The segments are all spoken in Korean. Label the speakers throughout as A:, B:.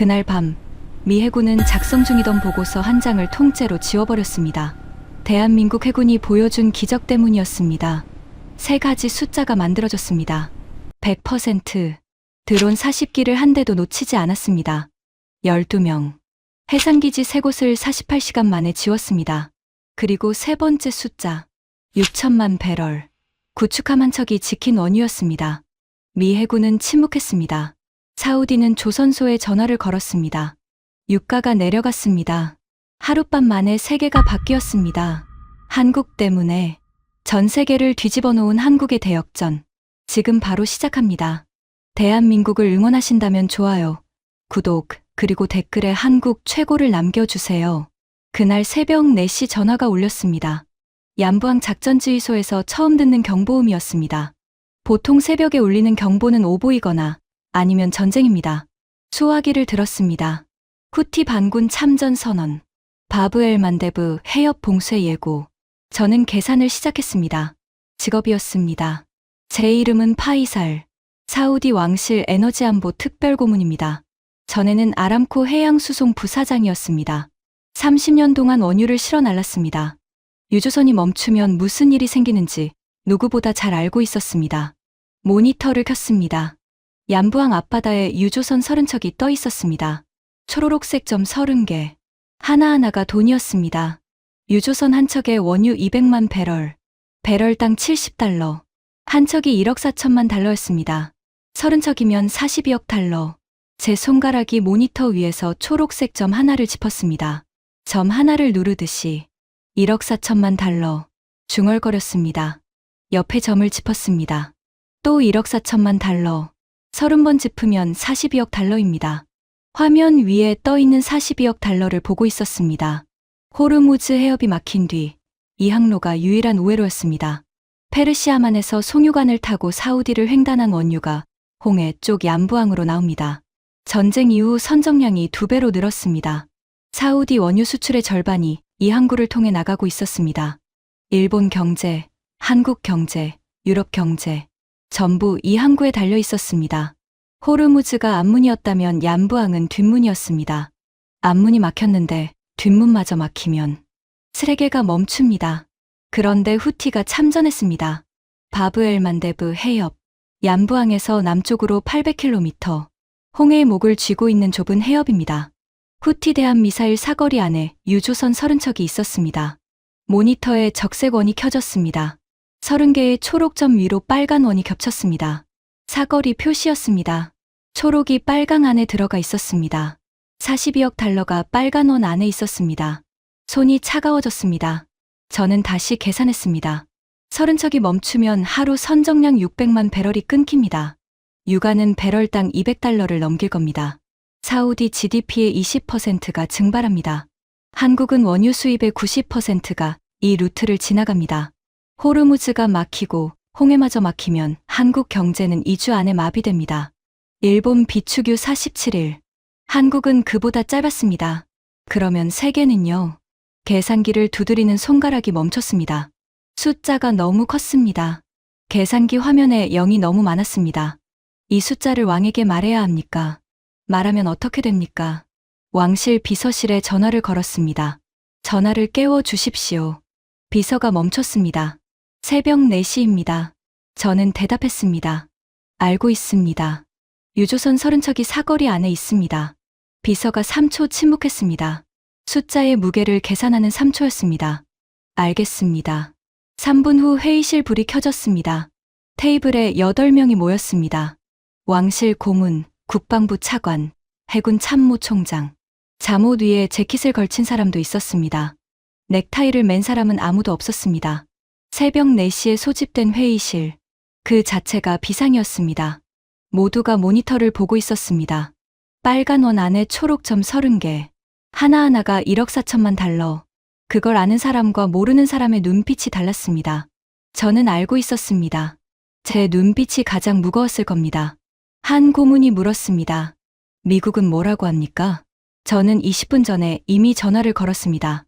A: 그날 밤 미 해군은 작성 중이던 보고서 한 장을 통째로 지워버렸습니다. 대한민국 해군이 보여준 기적 때문이었습니다. 세 가지 숫자가 만들어졌습니다. 100%, 드론 40기를 한 대도 놓치지 않았습니다. 12명, 해상기지 3곳을 48시간 만에 지웠습니다. 그리고 세 번째 숫자, 6천만 배럴, 구축함 한 척이 지킨 원유였습니다. 미 해군은 침묵했습니다. 사우디는 조선소에 전화를 걸었습니다. 유가가 내려갔습니다. 하룻밤 만에 세계가 바뀌었습니다. 한국 때문에 전 세계를 뒤집어 놓은 한국의 대역전. 지금 바로 시작합니다. 대한민국을 응원하신다면 좋아요, 구독, 그리고 댓글에 한국 최고를 남겨주세요. 그날 새벽 4시 전화가 울렸습니다. 양부항 작전지휘소에서 처음 듣는 경보음이었습니다. 보통 새벽에 울리는 경보는 오보이거나 아니면 전쟁입니다. 소화기를 들었습니다. 후티 반군 참전 선언, 바브엘 만데브 해협 봉쇄 예고. 저는 계산을 시작했습니다. 직업이었습니다. 제 이름은 파이살, 사우디 왕실 에너지안보 특별고문입니다. 전에는 아람코 해양수송 부사장이었습니다. 30년 동안 원유를 실어 날랐습니다. 유조선이 멈추면 무슨 일이 생기는지 누구보다 잘 알고 있었습니다. 모니터를 켰습니다. 양부항 앞바다에 유조선 30척이 떠 있었습니다. 초록색 점 30개. 하나하나가 돈이었습니다. 유조선 한 척에 원유 200만 배럴, 배럴당 70달러. 한 척이 1억 4천만 달러였습니다. 30척이면 42억 달러. 제 손가락이 모니터 위에서 초록색 점 하나를 짚었습니다. 점 하나를 누르듯이 1억 4천만 달러. 중얼거렸습니다. 옆에 점을 짚었습니다. 또 1억 4천만 달러. 30번 짚으면 42억 달러입니다. 화면 위에 떠 있는 42억 달러를 보고 있었습니다. 호르무즈 해협이 막힌 뒤 이 항로가 유일한 우회로였습니다. 페르시아만에서 송유관을 타고 사우디를 횡단한 원유가 홍해 쪽 양부항으로 나옵니다. 전쟁 이후 선정량이 2배로 늘었습니다. 사우디 원유 수출의 절반이 이 항구를 통해 나가고 있었습니다. 일본 경제, 한국 경제, 유럽 경제, 전부 이 항구에 달려 있었습니다. 호르무즈가 앞문이었다면 양부항은 뒷문이었습니다. 앞문이 막혔는데 뒷문마저 막히면 세계가 멈춥니다. 그런데 후티가 참전했습니다. 바브엘 만데브 해협, 양부항에서 남쪽으로 800km, 홍해의 목을 쥐고 있는 좁은 해협입니다. 후티 대한 미사일 사거리 안에 유조선 30척이 있었습니다. 모니터에 적색 원이 켜졌습니다. 30개의 초록점 위로 빨간 원이 겹쳤습니다. 사거리 표시였습니다. 초록이 빨강 안에 들어가 있었습니다. 42억 달러가 빨간 원 안에 있었습니다. 손이 차가워졌습니다. 저는 다시 계산했습니다. 30척이 멈추면 하루 선정량 600만 배럴이 끊깁니다. 유가는 배럴당 200달러를 넘길 겁니다. 사우디 GDP의 20%가 증발합니다. 한국은 원유 수입의 90%가 이 루트를 지나갑니다. 호르무즈가 막히고 홍해마저 막히면 한국 경제는 2주 안에 마비됩니다. 일본 비축유 47일. 한국은 그보다 짧았습니다. 그러면 세계는요? 계산기를 두드리는 손가락이 멈췄습니다. 숫자가 너무 컸습니다. 계산기 화면에 0이 너무 많았습니다. 이 숫자를 왕에게 말해야 합니까? 말하면 어떻게 됩니까? 왕실 비서실에 전화를 걸었습니다. 전화를 깨워 주십시오. 비서가 멈췄습니다. 새벽 4시입니다. 저는 대답했습니다. 알고 있습니다. 유조선 30척이 사거리 안에 있습니다. 비서가 3초 침묵했습니다. 숫자의 무게를 계산하는 3초였습니다. 알겠습니다. 3분 후 회의실 불이 켜졌습니다. 테이블에 8명이 모였습니다. 왕실 고문, 국방부 차관, 해군 참모총장. 잠옷 위에 재킷을 걸친 사람도 있었습니다. 넥타이를 맨 사람은 아무도 없었습니다. 새벽 4시에 소집된 회의실. 그 자체가 비상이었습니다. 모두가 모니터를 보고 있었습니다. 빨간 원 안에 초록점 30개. 하나하나가 1억 4천만 달러. 그걸 아는 사람과 모르는 사람의 눈빛이 달랐습니다. 저는 알고 있었습니다. 제 눈빛이 가장 무거웠을 겁니다. 한 고문이 물었습니다. 미국은 뭐라고 합니까? 저는 20분 전에 이미 전화를 걸었습니다.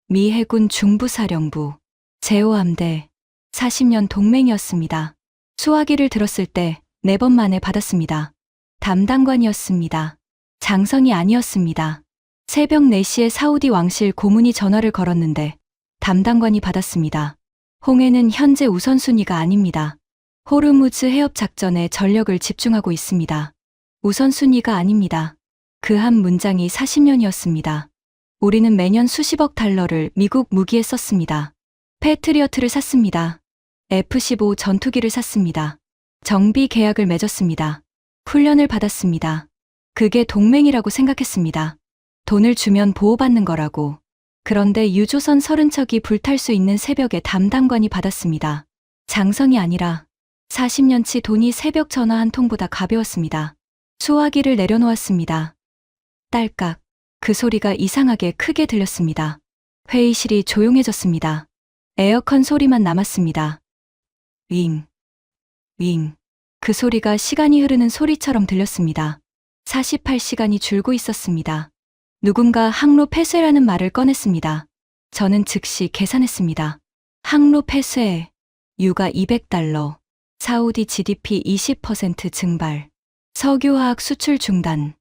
A: 미 해군 중부사령부, 제5함대, 40년 동맹이었습니다. 수화기를 들었을 때 4번 만에 받았습니다. 담당관이었습니다. 장성이 아니었습니다. 새벽 4시에 사우디 왕실 고문이 전화를 걸었는데 담당관이 받았습니다. 홍해는 현재 우선순위가 아닙니다. 호르무즈 해협 작전에 전력을 집중하고 있습니다. 우선순위가 아닙니다. 그 한 문장이 40년이었습니다. 우리는 매년 수십억 달러를 미국 무기에 썼습니다. 패트리어트를 샀습니다. F-15 전투기를 샀습니다. 정비 계약을 맺었습니다. 훈련을 받았습니다. 그게 동맹이라고 생각했습니다. 돈을 주면 보호받는 거라고. 그런데 유조선 30척이 불탈 수 있는 새벽에 담당관이 받았습니다. 장성이 아니라 40년치 돈이 새벽 전화 한 통보다 가벼웠습니다. 수화기를 내려놓았습니다. 딸깍. 그 소리가 이상하게 크게 들렸습니다. 회의실이 조용해졌습니다. 에어컨 소리만 남았습니다. 윙. 윙. 그 소리가 시간이 흐르는 소리처럼 들렸습니다. 48시간이 줄고 있었습니다. 누군가 항로 폐쇄라는 말을 꺼냈습니다. 저는 즉시 계산했습니다. 항로 폐쇄. 유가 200달러. 사우디 GDP 20% 증발. 석유화학 수출 중단.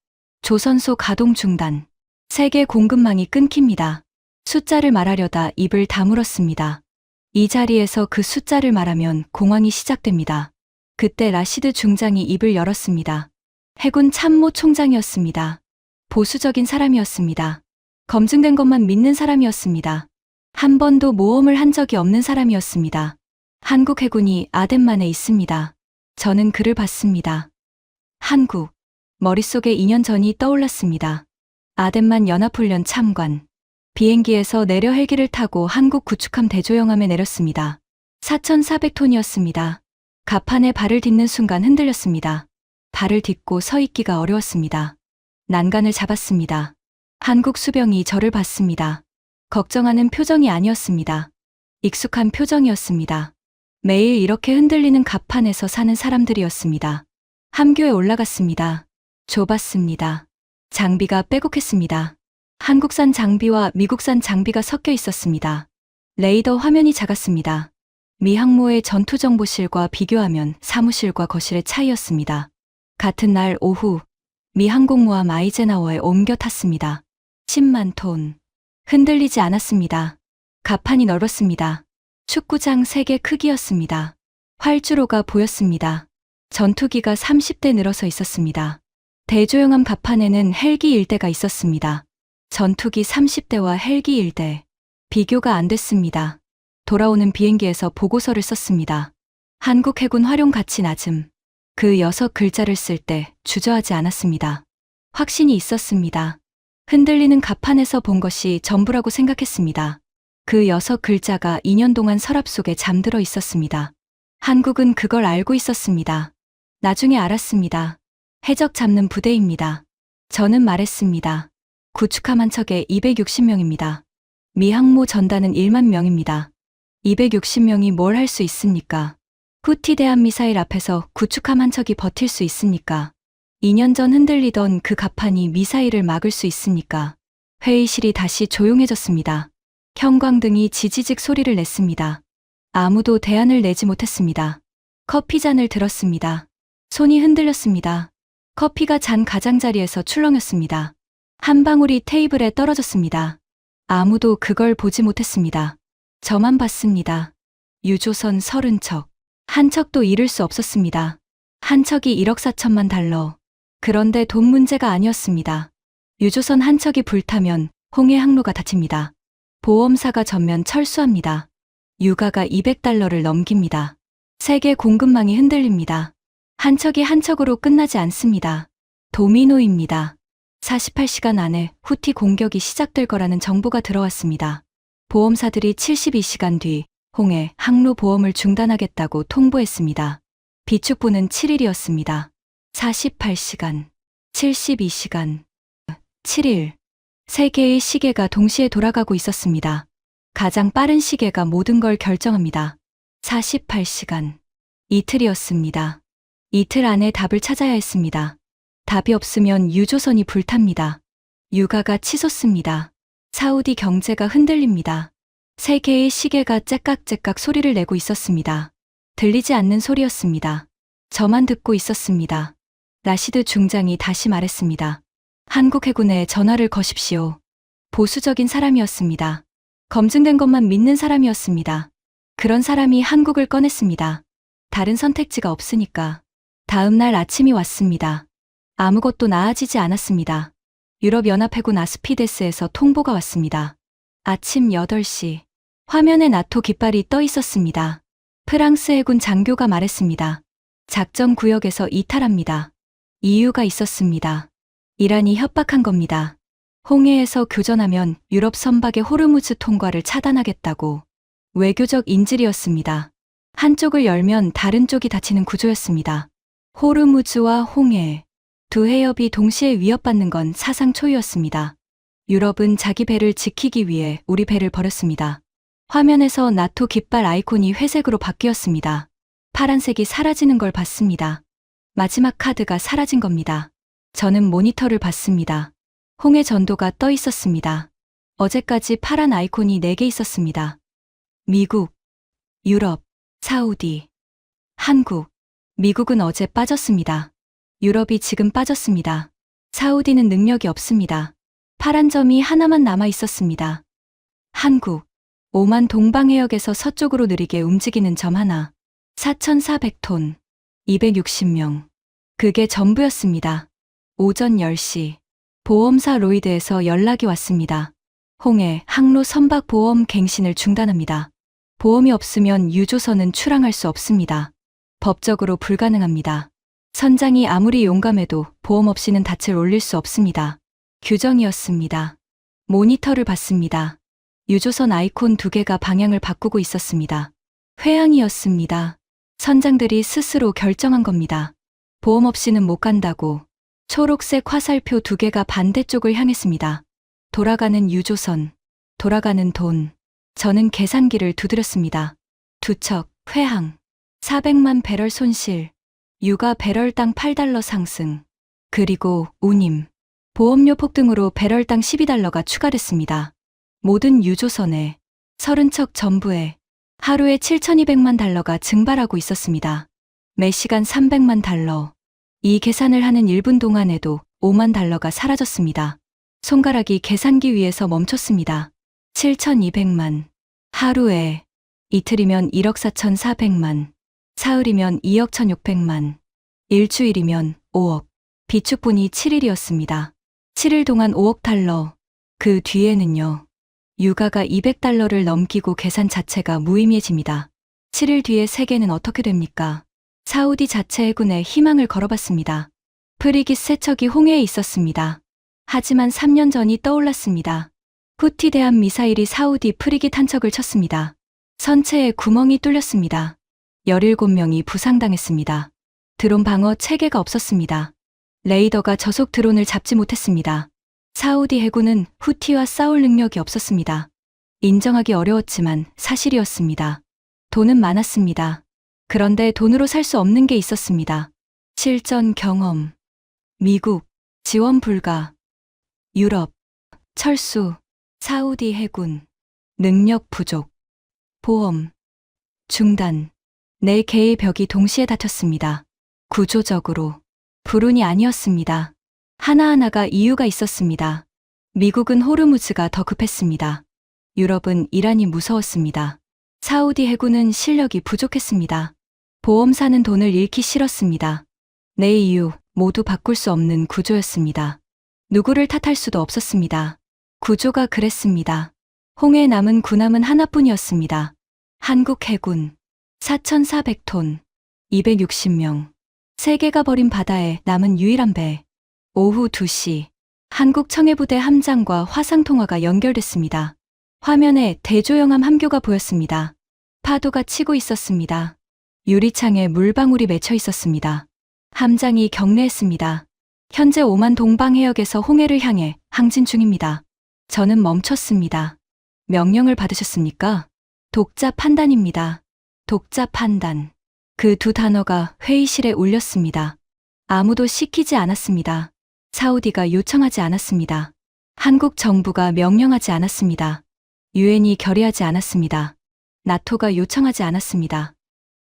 A: 조선소 가동 중단. 세계 공급망이 끊깁니다. 숫자를 말하려다 입을 다물었습니다. 이 자리에서 그 숫자를 말하면 공황이 시작됩니다. 그때 라시드 중장이 입을 열었습니다. 해군 참모 총장이었습니다. 보수적인 사람이었습니다. 검증된 것만 믿는 사람이었습니다. 한 번도 모험을 한 적이 없는 사람이었습니다. 한국 해군이 아덴만에 있습니다. 저는 그를 봤습니다. 한국. 머릿속에 2년 전이 떠올랐습니다. 아덴만 연합훈련 참관. 비행기에서 내려 헬기를 타고 한국 구축함 대조영함에 내렸습니다. 4,400톤이었습니다. 갑판에 발을 딛는 순간 흔들렸습니다. 발을 딛고 서 있기가 어려웠습니다. 난간을 잡았습니다. 한국 수병이 저를 봤습니다. 걱정하는 표정이 아니었습니다. 익숙한 표정이었습니다. 매일 이렇게 흔들리는 갑판에서 사는 사람들이었습니다. 함교에 올라갔습니다. 좁았습니다. 장비가 빼곡했습니다. 한국산 장비와 미국산 장비가 섞여 있었습니다. 레이더 화면이 작았습니다. 미 항모의 전투정보실과 비교하면 사무실과 거실의 차이였습니다. 같은 날 오후 미 항공모함 아이젠하워에 옮겨 탔습니다. 10만 톤. 흔들리지 않았습니다. 갑판이 넓었습니다. 축구장 3개 크기였습니다. 활주로가 보였습니다. 전투기가 30대 늘어서 있었습니다. 대조영함 갑판에는 헬기 1대가 있었습니다. 전투기 30대와 헬기 1대. 비교가 안 됐습니다. 돌아오는 비행기에서 보고서를 썼습니다. 한국 해군 활용 가치 낮음. 그 6글자를 쓸 때 주저하지 않았습니다. 확신이 있었습니다. 흔들리는 갑판에서 본 것이 전부라고 생각했습니다. 그 6글자가 2년 동안 서랍 속에 잠들어 있었습니다. 한국은 그걸 알고 있었습니다. 나중에 알았습니다. 해적 잡는 부대입니다. 저는 말했습니다. 구축함 한 척에 260명입니다. 미 항모 전단은 1만 명입니다. 260명이 뭘 할 수 있습니까? 후티 대한 미사일 앞에서 구축함 한 척이 버틸 수 있습니까? 2년 전 흔들리던 그 갑판이 미사일을 막을 수 있습니까? 회의실이 다시 조용해졌습니다. 형광등이 지지직 소리를 냈습니다. 아무도 대안을 내지 못했습니다. 커피잔을 들었습니다. 손이 흔들렸습니다. 커피가 잔 가장자리에서 출렁였습니다. 한 방울이 테이블에 떨어졌습니다. 아무도 그걸 보지 못했습니다. 저만 봤습니다. 유조선 30척. 한 척도 잃을 수 없었습니다. 한 척이 1억 4천만 달러. 그런데 돈 문제가 아니었습니다. 유조선 한 척이 불타면 홍해 항로가 닫힙니다. 보험사가 전면 철수합니다. 유가가 200달러를 넘깁니다. 세계 공급망이 흔들립니다. 한 척이 한 척으로 끝나지 않습니다. 도미노입니다. 48시간 안에 후티 공격이 시작될 거라는 정보가 들어왔습니다. 보험사들이 72시간 뒤 홍해 항로 보험을 중단하겠다고 통보했습니다. 비축분은 7일이었습니다. 48시간, 72시간, 7일. 세 개의 시계가 동시에 돌아가고 있었습니다. 가장 빠른 시계가 모든 걸 결정합니다. 48시간. 이틀이었습니다. 이틀 안에 답을 찾아야 했습니다. 답이 없으면 유조선이 불탑니다. 유가가 치솟습니다. 사우디 경제가 흔들립니다. 세 개의 시계가 째깍째깍 소리를 내고 있었습니다. 들리지 않는 소리였습니다. 저만 듣고 있었습니다. 라시드 중장이 다시 말했습니다. 한국 해군에 전화를 거십시오. 보수적인 사람이었습니다. 검증된 것만 믿는 사람이었습니다. 그런 사람이 한국을 꺼냈습니다. 다른 선택지가 없으니까. 다음 날 아침이 왔습니다. 아무것도 나아지지 않았습니다. 유럽연합해군 아스피데스에서 통보가 왔습니다. 아침 8시. 화면에 나토 깃발이 떠 있었습니다. 프랑스 해군 장교가 말했습니다. 작전 구역에서 이탈합니다. 이유가 있었습니다. 이란이 협박한 겁니다. 홍해에서 교전하면 유럽 선박의 호르무즈 통과를 차단하겠다고. 외교적 인질이었습니다. 한쪽을 열면 다른 쪽이 다치는 구조였습니다. 호르무즈와 홍해, 두 해협이 동시에 위협받는 건 사상 초유였습니다. 유럽은 자기 배를 지키기 위해 우리 배를 버렸습니다. 화면에서 나토 깃발 아이콘이 회색으로 바뀌었습니다. 파란색이 사라지는 걸 봤습니다. 마지막 카드가 사라진 겁니다. 저는 모니터를 봤습니다. 홍해 전도가 떠 있었습니다. 어제까지 파란 아이콘이 4개 있었습니다. 미국, 유럽, 사우디, 한국. 미국은 어제 빠졌습니다. 유럽이 지금 빠졌습니다. 사우디는 능력이 없습니다. 파란 점이 하나만 남아 있었습니다. 한국. 오만 동방해역에서 서쪽으로 느리게 움직이는 점 하나. 4,400톤. 260명. 그게 전부였습니다. 오전 10시. 보험사 로이드에서 연락이 왔습니다. 홍해 항로 선박 보험 갱신을 중단합니다. 보험이 없으면 유조선은 출항할 수 없습니다. 법적으로 불가능합니다. 선장이 아무리 용감해도 보험 없이는 닻을 올릴 수 없습니다. 규정이었습니다. 모니터를 봤습니다. 유조선 아이콘 2개가 방향을 바꾸고 있었습니다. 회항이었습니다. 선장들이 스스로 결정한 겁니다. 보험 없이는 못 간다고. 초록색 화살표 2개가 반대쪽을 향했습니다. 돌아가는 유조선, 돌아가는 돈. 저는 계산기를 두드렸습니다. 두척, 회항, 400만 배럴 손실, 유가 배럴당 $8 상승, 그리고 운임, 보험료 폭등으로 배럴당 $12가 추가됐습니다. 모든 유조선에, 30척 전부에 하루에 $7,200만 증발하고 있었습니다. 매시간 $300만. 이 계산을 하는 1분 동안에도 $50,000가 사라졌습니다. 손가락이 계산기 위에서 멈췄습니다. 7,200만. 하루에. 이틀이면 1억 4,400만. 사흘이면 2억 1,600만. 일주일이면 5억. 비축분이 7일이었습니다. 7일 동안 $5억. 그 뒤에는요. 유가가 $200를 넘기고 계산 자체가 무의미해집니다. 7일 뒤에 세계는 어떻게 됩니까? 사우디 자체 해군에 희망을 걸어봤습니다. 프리깃 3척이 홍해에 있었습니다. 하지만 3년 전이 떠올랐습니다. 후티 대함 미사일이 사우디 프리깃 한 척을 쳤습니다. 선체에 구멍이 뚫렸습니다. 17명이 부상당했습니다. 드론 방어 체계가 없었습니다. 레이더가 저속 드론을 잡지 못했습니다. 사우디 해군은 후티와 싸울 능력이 없었습니다. 인정하기 어려웠지만 사실이었습니다. 돈은 많았습니다. 그런데 돈으로 살 수 없는 게 있었습니다. 실전 경험, 미국, 지원 불가, 유럽, 철수, 사우디 해군, 능력 부족, 보험, 중단. 4개의 벽이 동시에 닫혔습니다. 구조적으로. 불운이 아니었습니다. 하나하나가 이유가 있었습니다. 미국은 호르무즈가 더 급했습니다. 유럽은 이란이 무서웠습니다. 사우디 해군은 실력이 부족했습니다. 보험사는 돈을 잃기 싫었습니다. 네 이유 모두 바꿀 수 없는 구조였습니다. 누구를 탓할 수도 없었습니다. 구조가 그랬습니다. 홍해에 남은 군함은 하나뿐이었습니다. 한국 해군. 4,400톤. 260명. 세계가 버린 바다에 남은 유일한 배. 오후 2시. 한국 청해부대 함장과 화상통화가 연결됐습니다. 화면에 대조영함 함교가 보였습니다. 파도가 치고 있었습니다. 유리창에 물방울이 맺혀 있었습니다. 함장이 격려했습니다. 현재 오만 동방해역에서 홍해를 향해 항진 중입니다. 저는 멈췄습니다. 명령을 받으셨습니까? 독자 판단입니다. 독자 판단. 그 2 단어가 회의실에 울렸습니다. 아무도 시키지 않았습니다. 사우디가 요청하지 않았습니다. 한국 정부가 명령하지 않았습니다. 유엔이 결의하지 않았습니다. 나토가 요청하지 않았습니다.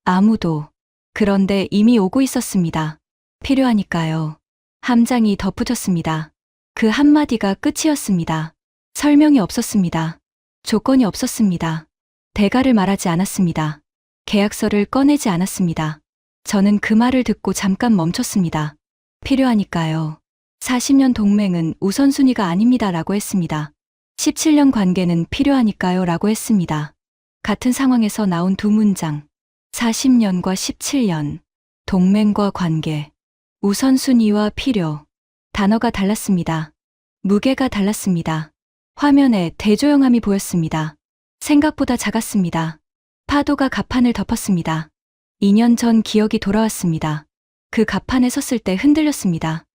A: 아무도. 그런데 이미 오고 있었습니다. 필요하니까요. 함장이 덧붙였습니다. 그 한마디가 끝이었습니다. 설명이 없었습니다. 조건이 없었습니다. 대가를 말하지 않았습니다. 계약서를 꺼내지 않았습니다. 저는 그 말을 듣고 잠깐 멈췄습니다. 필요하니까요. 40년 동맹은 우선순위가 아닙니다. 라고 했습니다. 17년 관계는 필요하니까요. 라고 했습니다. 같은 상황에서 나온 두 문장. 40년과 17년. 동맹과 관계. 우선순위와 필요. 단어가 달랐습니다. 무게가 달랐습니다. 화면에 대조영함이 보였습니다. 생각보다 작았습니다. 파도가 갑판을 덮었습니다. 2년 전 기억이 돌아왔습니다. 그 갑판에 섰을 때 흔들렸습니다.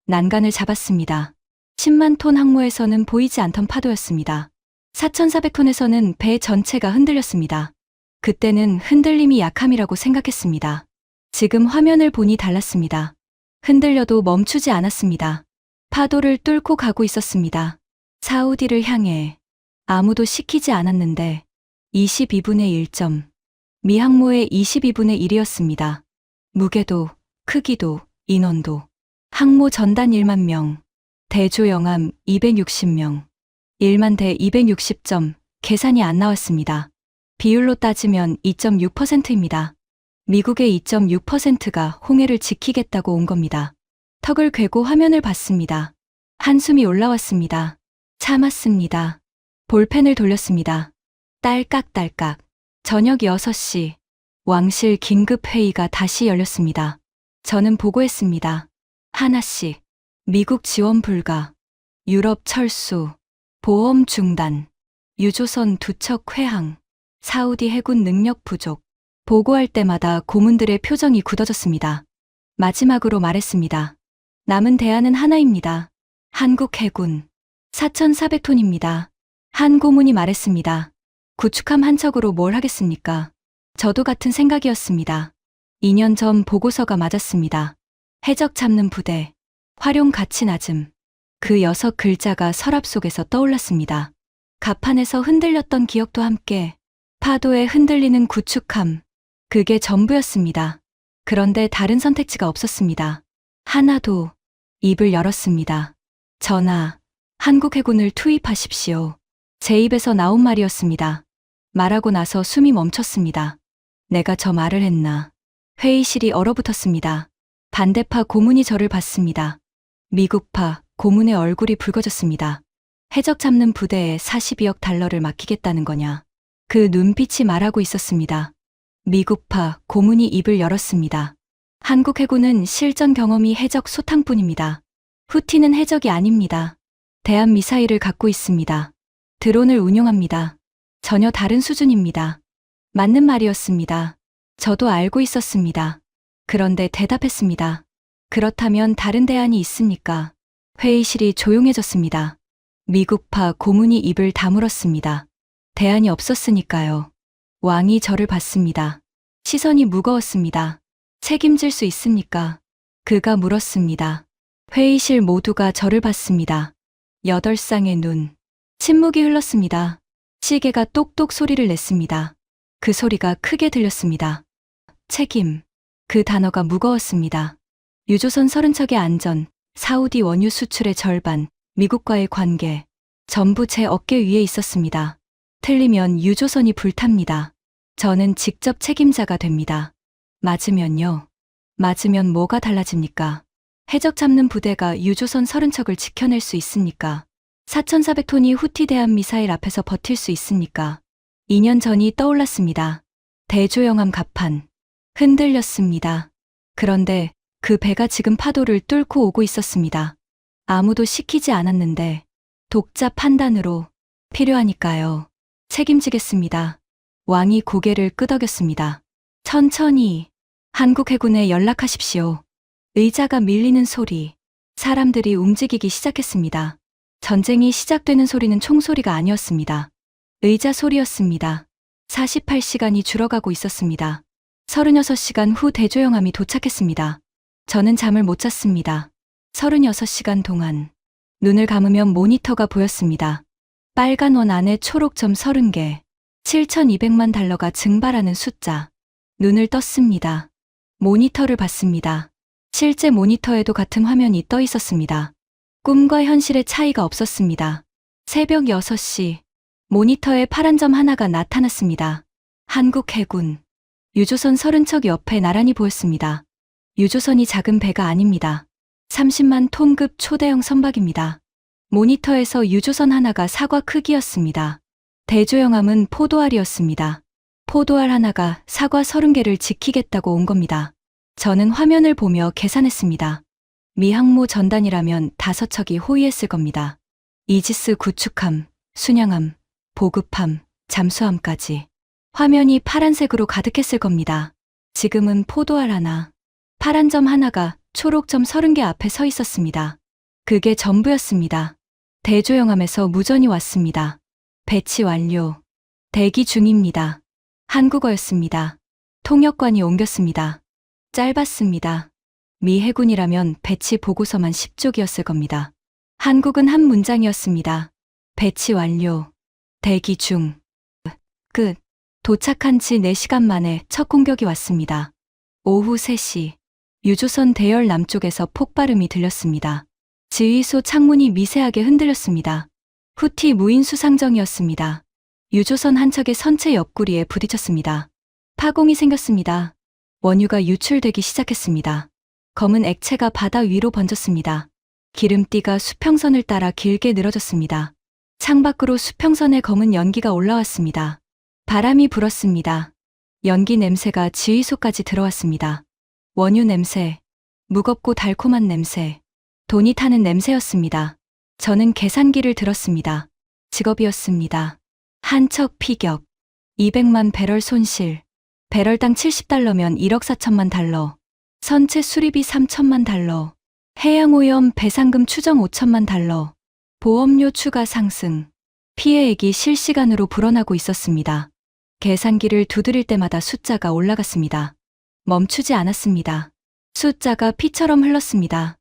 A: 난간을 잡았습니다. 10만 톤 항모에서는 보이지 않던 파도였습니다. 4,400톤에서는 배 전체가 흔들렸습니다. 그때는 흔들림이 약함이라고 생각했습니다. 지금 화면을 보니 달랐습니다. 흔들려도 멈추지 않았습니다. 파도를 뚫고 가고 있었습니다. 사우디를 향해. 아무도 시키지 않았는데 22분의 1점. 미 항모의 22분의 1이었습니다. 무게도, 크기도, 인원도. 항모 전단 1만 명. 대조영함 260명. 1만 대 260점. 계산이 안 나왔습니다. 비율로 따지면 2.6%입니다. 미국의 2.6%가 홍해를 지키겠다고 온 겁니다. 턱을 괴고 화면을 봤습니다. 한숨이 올라왔습니다. 참았습니다. 볼펜을 돌렸습니다. 딸깍딸깍. 저녁 6시. 왕실 긴급회의가 다시 열렸습니다. 저는 보고했습니다. 하나씩. 미국 지원 불가. 유럽 철수. 보험 중단. 유조선 2척 회항. 사우디 해군 능력 부족. 보고할 때마다 고문들의 표정이 굳어졌습니다. 마지막으로 말했습니다. 남은 대안은 하나입니다. 한국 해군. 4,400톤입니다. 한 고문이 말했습니다. 구축함 한 척으로 뭘 하겠습니까? 저도 같은 생각이었습니다. 2년 전 보고서가 맞았습니다. 해적 잡는 부대. 활용 가치 낮음. 그 6글자가 서랍 속에서 떠올랐습니다. 갑판에서 흔들렸던 기억도 함께. 파도에 흔들리는 구축함. 그게 전부였습니다. 그런데 다른 선택지가 없었습니다. 하나도. 입을 열었습니다. 전하, 한국 해군을 투입하십시오. 제 입에서 나온 말이었습니다. 말하고 나서 숨이 멈췄습니다. 내가 저 말을 했나. 회의실이 얼어붙었습니다. 반대파 고문이 저를 봤습니다. 미국파 고문의 얼굴이 붉어졌습니다. 해적 잡는 부대에 42억 달러를 맡기겠다는 거냐. 그 눈빛이 말하고 있었습니다. 미국파 고문이 입을 열었습니다. 한국 해군은 실전 경험이 해적 소탕뿐입니다. 후티는 해적이 아닙니다. 대한 미사일을 갖고 있습니다. 드론을 운용합니다. 전혀 다른 수준입니다. 맞는 말이었습니다. 저도 알고 있었습니다. 그런데 대답했습니다. 그렇다면 다른 대안이 있습니까? 회의실이 조용해졌습니다. 미국파 고문이 입을 다물었습니다. 대안이 없었으니까요. 왕이 저를 봤습니다. 시선이 무거웠습니다. 책임질 수 있습니까? 그가 물었습니다. 회의실 모두가 저를 봤습니다. 8쌍의 눈. 침묵이 흘렀습니다. 시계가 똑똑 소리를 냈습니다. 그 소리가 크게 들렸습니다. 책임. 그 단어가 무거웠습니다. 유조선 30척의 안전, 사우디 원유 수출의 절반, 미국과의 관계. 전부 제 어깨 위에 있었습니다. 틀리면 유조선이 불탑니다. 저는 직접 책임자가 됩니다. 맞으면요. 맞으면 뭐가 달라집니까? 해적 잡는 부대가 유조선 30척을 지켜낼 수 있습니까? 4,400톤이 후티 대한 미사일 앞에서 버틸 수 있습니까? 2년 전이 떠올랐습니다. 대조영함 갑판. 흔들렸습니다. 그런데 그 배가 지금 파도를 뚫고 오고 있었습니다. 아무도 시키지 않았는데 독자 판단으로 필요하니까요. 책임지겠습니다. 왕이 고개를 끄덕였습니다. 천천히 한국 해군에 연락하십시오. 의자가 밀리는 소리. 사람들이 움직이기 시작했습니다. 전쟁이 시작되는 소리는 총소리가 아니었습니다. 의자 소리였습니다. 48시간이 줄어가고 있었습니다. 36시간 후 대조영함이 도착했습니다. 저는 잠을 못 잤습니다. 36시간 동안 눈을 감으면 모니터가 보였습니다. 빨간 원 안에 초록 점 30개. 7,200만 달러가 증발하는 숫자. 눈을 떴습니다. 모니터를 봤습니다. 실제 모니터에도 같은 화면이 떠 있었습니다. 꿈과 현실의 차이가 없었습니다. 새벽 6시, 모니터에 파란 점 하나가 나타났습니다. 한국 해군. 유조선 30척 옆에 나란히 보였습니다. 유조선이 작은 배가 아닙니다. 30만 톤급 초대형 선박입니다. 모니터에서 유조선 하나가 사과 크기였습니다. 대조영함은 포도알이었습니다. 포도알 하나가 사과 30개를 지키겠다고 온 겁니다. 저는 화면을 보며 계산했습니다. 미 항모 전단이라면 5척이 호위했을 겁니다. 이지스 구축함, 순양함, 보급함, 잠수함까지. 화면이 파란색으로 가득했을 겁니다. 지금은 포도알 하나, 파란 점 하나가 초록 점 30개 앞에 서 있었습니다. 그게 전부였습니다. 대조영함에서 무전이 왔습니다. 배치 완료. 대기 중입니다. 한국어였습니다. 통역관이 옮겼습니다. 짧았습니다. 미 해군이라면 배치 보고서만 10쪽이었을 겁니다. 한국은 한 문장이었습니다. 배치 완료. 대기 중. 끝. 도착한 지 4시간 만에 첫 공격이 왔습니다. 오후 3시. 유조선 대열 남쪽에서 폭발음이 들렸습니다. 지휘소 창문이 미세하게 흔들렸습니다. 후티 무인 수상정이었습니다. 유조선 한 척의 선체 옆구리에 부딪혔습니다. 파공이 생겼습니다. 원유가 유출되기 시작했습니다. 검은 액체가 바다 위로 번졌습니다. 기름띠가 수평선을 따라 길게 늘어졌습니다. 창밖으로 수평선에 검은 연기가 올라왔습니다. 바람이 불었습니다. 연기 냄새가 지휘소까지 들어왔습니다. 원유 냄새, 무겁고 달콤한 냄새, 돈이 타는 냄새였습니다. 저는 계산기를 들었습니다. 직업이었습니다. 한 척 피격, 200만 배럴 손실, 배럴당 $70면 1억 4천만 달러, 선체 수리비 3천만 달러, 해양오염 배상금 추정 5천만 달러, 보험료 추가 상승, 피해액이 실시간으로 불어나고 있었습니다. 계산기를 두드릴 때마다 숫자가 올라갔습니다. 멈추지 않았습니다. 숫자가 피처럼 흘렀습니다.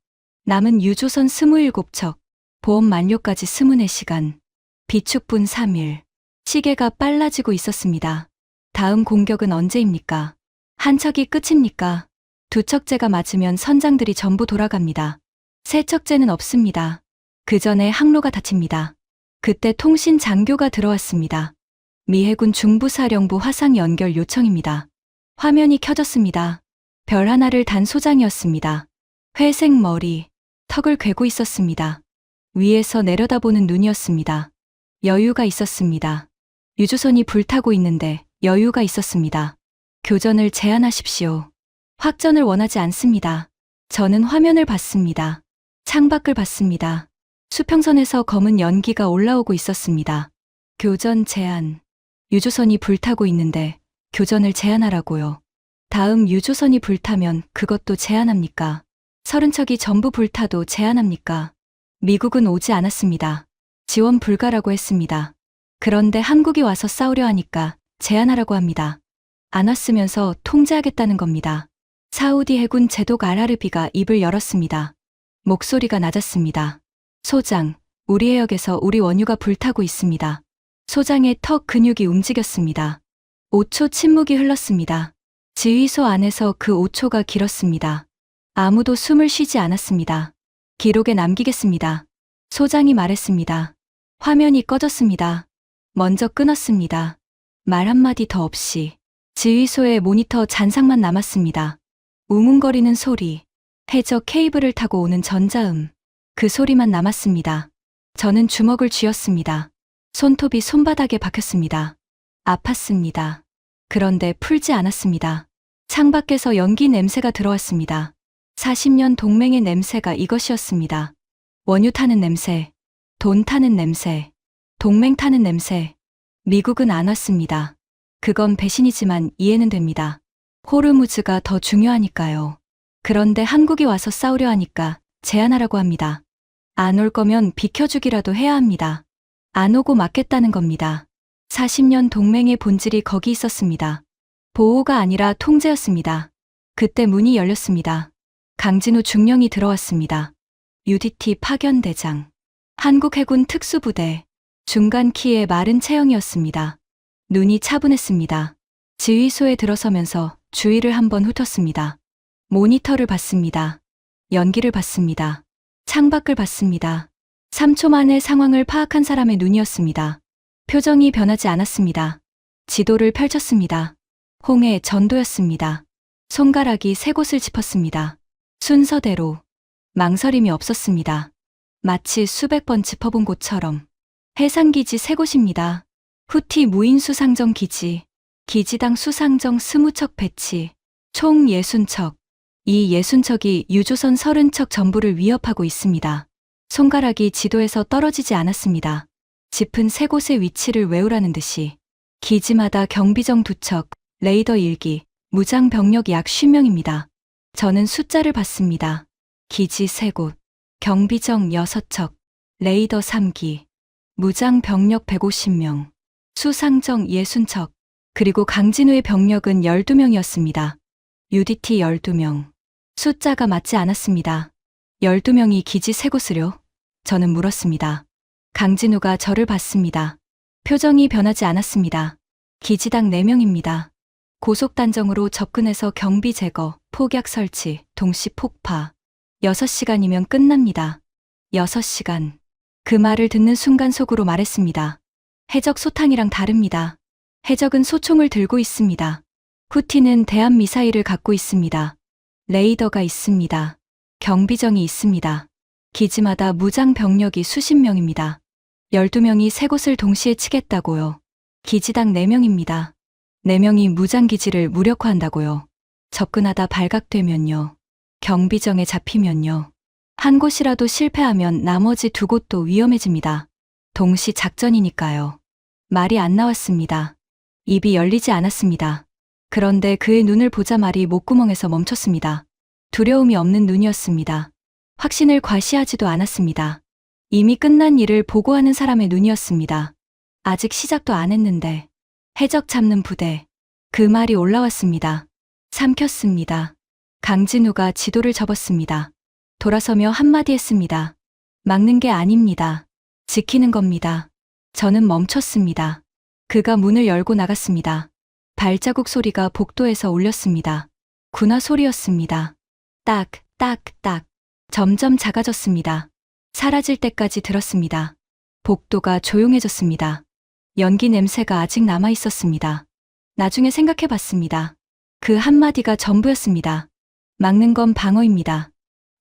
A: 남은 유조선 27척, 보험 만료까지 24시간, 비축분 3일, 시계가 빨라지고 있었습니다. 다음 공격은 언제입니까? 한 척이 끝입니까? 두 척째가 맞으면 선장들이 전부 돌아갑니다. 세 척째는 없습니다. 그 전에 항로가 닫힙니다. 그때 통신 장교가 들어왔습니다. 미 해군 중부사령부 화상 연결 요청입니다. 화면이 켜졌습니다. 별 하나를 단 소장이었습니다. 회색 머리, 턱을 괴고 있었습니다. 위에서 내려다보는 눈이었습니다. 여유가 있었습니다. 유조선이 불타고 있는데 여유가 있었습니다. 교전을 제한하십시오. 확전을 원하지 않습니다. 저는 화면을 봤습니다. 창밖을 봤습니다. 수평선에서 검은 연기가 올라오고 있었습니다. 교전 제한. 유조선이 불타고 있는데 교전을 제한하라고요. 다음 유조선이 불타면 그것도 제한합니까? 30척이 전부 불타도 제한합니까? 미국은 오지 않았습니다. 지원 불가라고 했습니다. 그런데 한국이 와서 싸우려 하니까 제한하라고 합니다. 안 왔으면서 통제하겠다는 겁니다. 사우디 해군 제독 알하르비가 입을 열었습니다. 목소리가 낮았습니다. 소장, 우리 해역에서 우리 원유가 불타고 있습니다. 소장의 턱 근육이 움직였습니다. 5초 침묵이 흘렀습니다. 지휘소 안에서 그 5초가 길었습니다. 아무도 숨을 쉬지 않았습니다. 기록에 남기겠습니다. 소장이 말했습니다. 화면이 꺼졌습니다. 먼저 끊었습니다. 말 한마디 더 없이. 지휘소에 모니터 잔상만 남았습니다. 웅웅거리는 소리, 해저 케이블을 타고 오는 전자음, 그 소리만 남았습니다. 저는 주먹을 쥐었습니다. 손톱이 손바닥에 박혔습니다. 아팠습니다. 그런데 풀지 않았습니다. 창밖에서 연기 냄새가 들어왔습니다. 40년 동맹의 냄새가 이것이었습니다. 원유 타는 냄새, 돈 타는 냄새, 동맹 타는 냄새. 미국은 안 왔습니다. 그건 배신이지만 이해는 됩니다. 호르무즈가 더 중요하니까요. 그런데 한국이 와서 싸우려 하니까 제한하라고 합니다. 안 올 거면 비켜주기라도 해야 합니다. 안 오고 맞겠다는 겁니다. 40년 동맹의 본질이 거기 있었습니다. 보호가 아니라 통제였습니다. 그때 문이 열렸습니다. 강진우 중령이 들어왔습니다. UDT 파견대장. 한국 해군 특수부대. 중간 키의 마른 체형이었습니다. 눈이 차분했습니다. 지휘소에 들어서면서 주위를 한번 훑었습니다. 모니터를 봤습니다. 연기를 봤습니다. 창밖을 봤습니다. 3초 만에 상황을 파악한 사람의 눈이었습니다. 표정이 변하지 않았습니다. 지도를 펼쳤습니다. 홍해 전도였습니다. 손가락이 세 곳을 짚었습니다. 순서대로. 망설임이 없었습니다. 마치 수백 번 짚어본 곳처럼. 해상기지 세 곳입니다. 후티 무인 수상정 기지, 기지당 수상정 20척 배치, 총 60척. 이 60척이 유조선 30척 전부를 위협하고 있습니다. 손가락이 지도에서 떨어지지 않았습니다. 짚은 세 곳의 위치를 외우라는 듯이. 기지마다 경비정 2척, 레이더 1기, 무장 병력 약 50명입니다. 저는 숫자를 봤습니다. 기지 3곳, 경비정 6척, 레이더 3기, 무장 병력 150명, 수상정 60척, 그리고 강진우의 병력은 12명이었습니다. UDT 12명. 숫자가 맞지 않았습니다. 12명이 기지 3곳으려? 저는 물었습니다. 강진우가 저를 봤습니다. 표정이 변하지 않았습니다. 기지당 4명입니다. 고속단정으로 접근해서 경비 제거, 폭약 설치, 동시 폭파. 6시간이면 끝납니다. 6시간. 그 말을 듣는 순간 속으로 말했습니다. 해적 소탕이랑 다릅니다. 해적은 소총을 들고 있습니다. 후티는 대함 미사일을 갖고 있습니다. 레이더가 있습니다. 경비정이 있습니다. 기지마다 무장 병력이 수십 명입니다. 12명이 세 곳을 동시에 치겠다고요. 기지당 4명입니다. 4명이 무장기지를 무력화한다고요. 접근하다 발각되면요. 경비정에 잡히면요. 한 곳이라도 실패하면 나머지 2곳도 위험해집니다. 동시 작전이니까요. 말이 안 나왔습니다. 입이 열리지 않았습니다. 그런데 그의 눈을 보자 말이 목구멍에서 멈췄습니다. 두려움이 없는 눈이었습니다. 확신을 과시하지도 않았습니다. 이미 끝난 일을 보고하는 사람의 눈이었습니다. 아직 시작도 안 했는데. 해적 잡는 부대. 그 말이 올라왔습니다. 삼켰습니다. 강진우가 지도를 접었습니다. 돌아서며 한마디 했습니다. 막는 게 아닙니다. 지키는 겁니다. 저는 멈췄습니다. 그가 문을 열고 나갔습니다. 발자국 소리가 복도에서 울렸습니다. 군화 소리였습니다. 딱, 딱, 딱. 점점 작아졌습니다. 사라질 때까지 들었습니다. 복도가 조용해졌습니다. 연기 냄새가 아직 남아 있었습니다. 나중에 생각해 봤습니다. 그 한마디가 전부였습니다. 막는 건 방어입니다.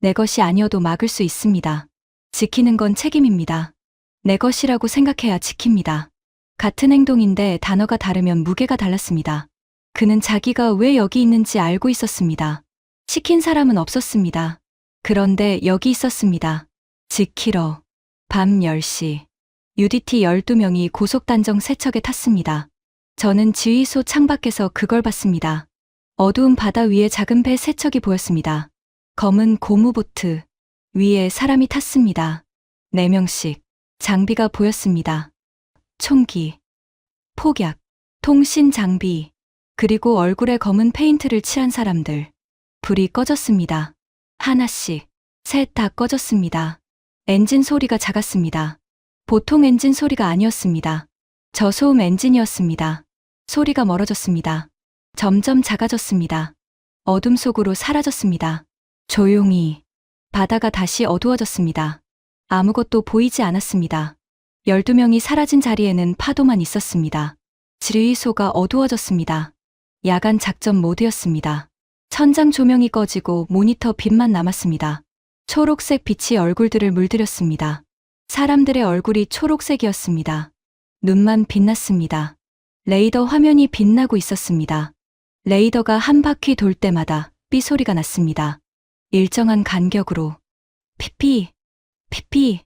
A: 내 것이 아니어도 막을 수 있습니다. 지키는 건 책임입니다. 내 것이라고 생각해야 지킵니다. 같은 행동인데 단어가 다르면 무게가 달랐습니다. 그는 자기가 왜 여기 있는지 알고 있었습니다. 시킨 사람은 없었습니다. 그런데 여기 있었습니다. 지키러. 밤 10시. UDT 12명이 고속단정 세척에 탔습니다. 저는 지휘소 창밖에서 그걸 봤습니다. 어두운 바다 위에 작은 배 세척이 보였습니다. 검은 고무보트. 위에 사람이 탔습니다. 4명씩. 장비가 보였습니다. 총기, 폭약, 통신 장비, 그리고 얼굴에 검은 페인트를 칠한 사람들. 불이 꺼졌습니다. 하나씩, 셋 다 꺼졌습니다. 엔진 소리가 작았습니다. 보통 엔진 소리가 아니었습니다. 저소음 엔진이었습니다. 소리가 멀어졌습니다. 점점 작아졌습니다. 어둠 속으로 사라졌습니다. 조용히. 바다가 다시 어두워졌습니다. 아무것도 보이지 않았습니다. 12명이 사라진 자리에는 파도만 있었습니다. 지휘소가 어두워졌습니다. 야간 작전 모드였습니다. 천장 조명이 꺼지고 모니터 빛만 남았습니다. 초록색 빛이 얼굴들을 물들였습니다. 사람들의 얼굴이 초록색이었습니다. 눈만 빛났습니다. 레이더 화면이 빛나고 있었습니다. 레이더가 한 바퀴 돌 때마다 삐 소리가 났습니다. 일정한 간격으로. 피피, 피피,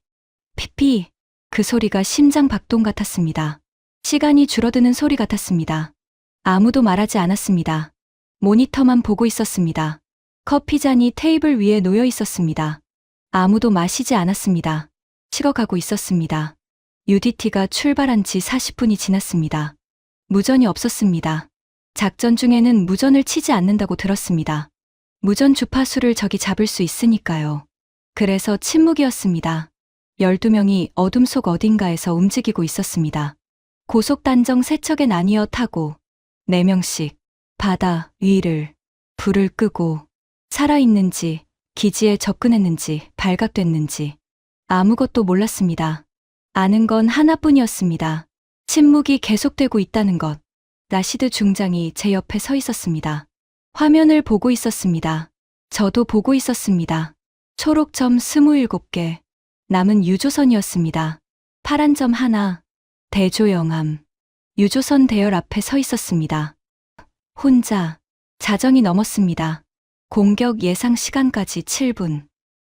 A: 피피. 그 소리가 심장 박동 같았습니다. 시간이 줄어드는 소리 같았습니다. 아무도 말하지 않았습니다. 모니터만 보고 있었습니다. 커피잔이 테이블 위에 놓여 있었습니다. 아무도 마시지 않았습니다. 식어가고 있었습니다. UDT가 출발한 지 40분이 지났습니다. 무전이 없었습니다. 작전 중에는 무전을 치지 않는다고 들었습니다. 무전 주파수를 적이 잡을 수 있으니까요. 그래서 침묵이었습니다. 12명이 어둠 속 어딘가에서 움직이고 있었습니다. 고속단정 세척에 나뉘어 타고 4명씩 바다 위를 불을 끄고 살아있는지 기지에 접근했는지 발각됐는지 아무것도 몰랐습니다. 아는 건 하나뿐이었습니다. 침묵이 계속되고 있다는 것. 라시드 중장이 제 옆에 서 있었습니다. 화면을 보고 있었습니다. 저도 보고 있었습니다. 초록 점 27개, 남은 유조선이었습니다. 파란 점 하나, 대조영함. 유조선 대열 앞에 서 있었습니다. 혼자, 자정이 넘었습니다. 공격 예상 시간까지 7분.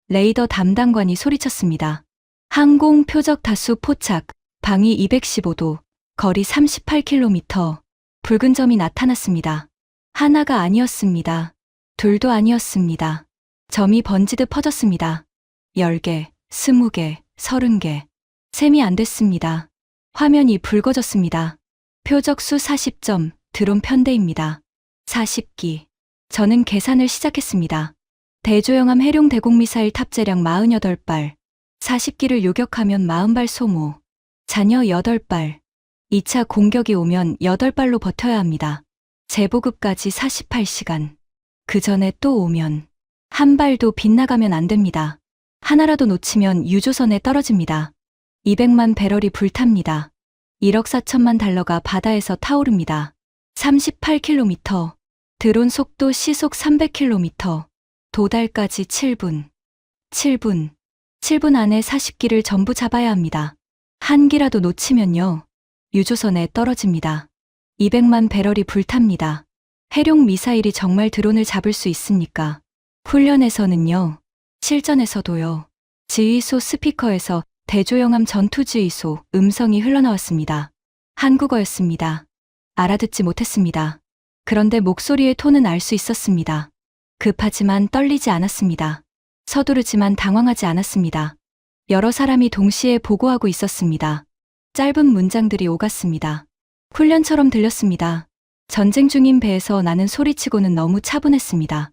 A: 레이더 담당관이 소리쳤습니다. 항공 표적 다수 포착, 방위 215도, 거리 38km. 붉은 점이 나타났습니다. 하나가 아니었습니다. 둘도 아니었습니다. 점이 번지듯 퍼졌습니다. 10개, 20개, 30개. 셈이 안 됐습니다. 화면이 붉어졌습니다. 표적 수 40점, 드론 편대입니다. 40기. 저는 계산을 시작했습니다. 대조영함 해룡 대공미사일 탑재량 48발. 40기를 요격하면 40발 소모. 잔여 8발. 2차 공격이 오면 8발로 버텨야 합니다. 재보급까지 48시간. 그 전에 또 오면 한 발도 빗나가면 안 됩니다. 하나라도 놓치면 유조선에 떨어집니다. 200만 배럴이 불탑니다. 1억 4천만 달러가 바다에서 타오릅니다. 38km. 드론 속도 시속 300km. 도달까지 7분. 7분 안에 40기를 전부 잡아야 합니다. 한 기라도 놓치면요. 유조선에 떨어집니다. 200만 배럴이 불탑니다. 해룡 미사일이 정말 드론을 잡을 수 있습니까? 훈련에서는요. 실전에서도요. 지휘소 스피커에서 대조영함 전투지휘소 음성이 흘러나왔습니다. 한국어였습니다. 알아듣지 못했습니다. 그런데 목소리의 톤은 알 수 있었습니다. 급하지만 떨리지 않았습니다. 서두르지만 당황하지 않았습니다. 여러 사람이 동시에 보고하고 있었습니다. 짧은 문장들이 오갔습니다. 훈련처럼 들렸습니다. 전쟁 중인 배에서 나는 소리치고는 너무 차분했습니다.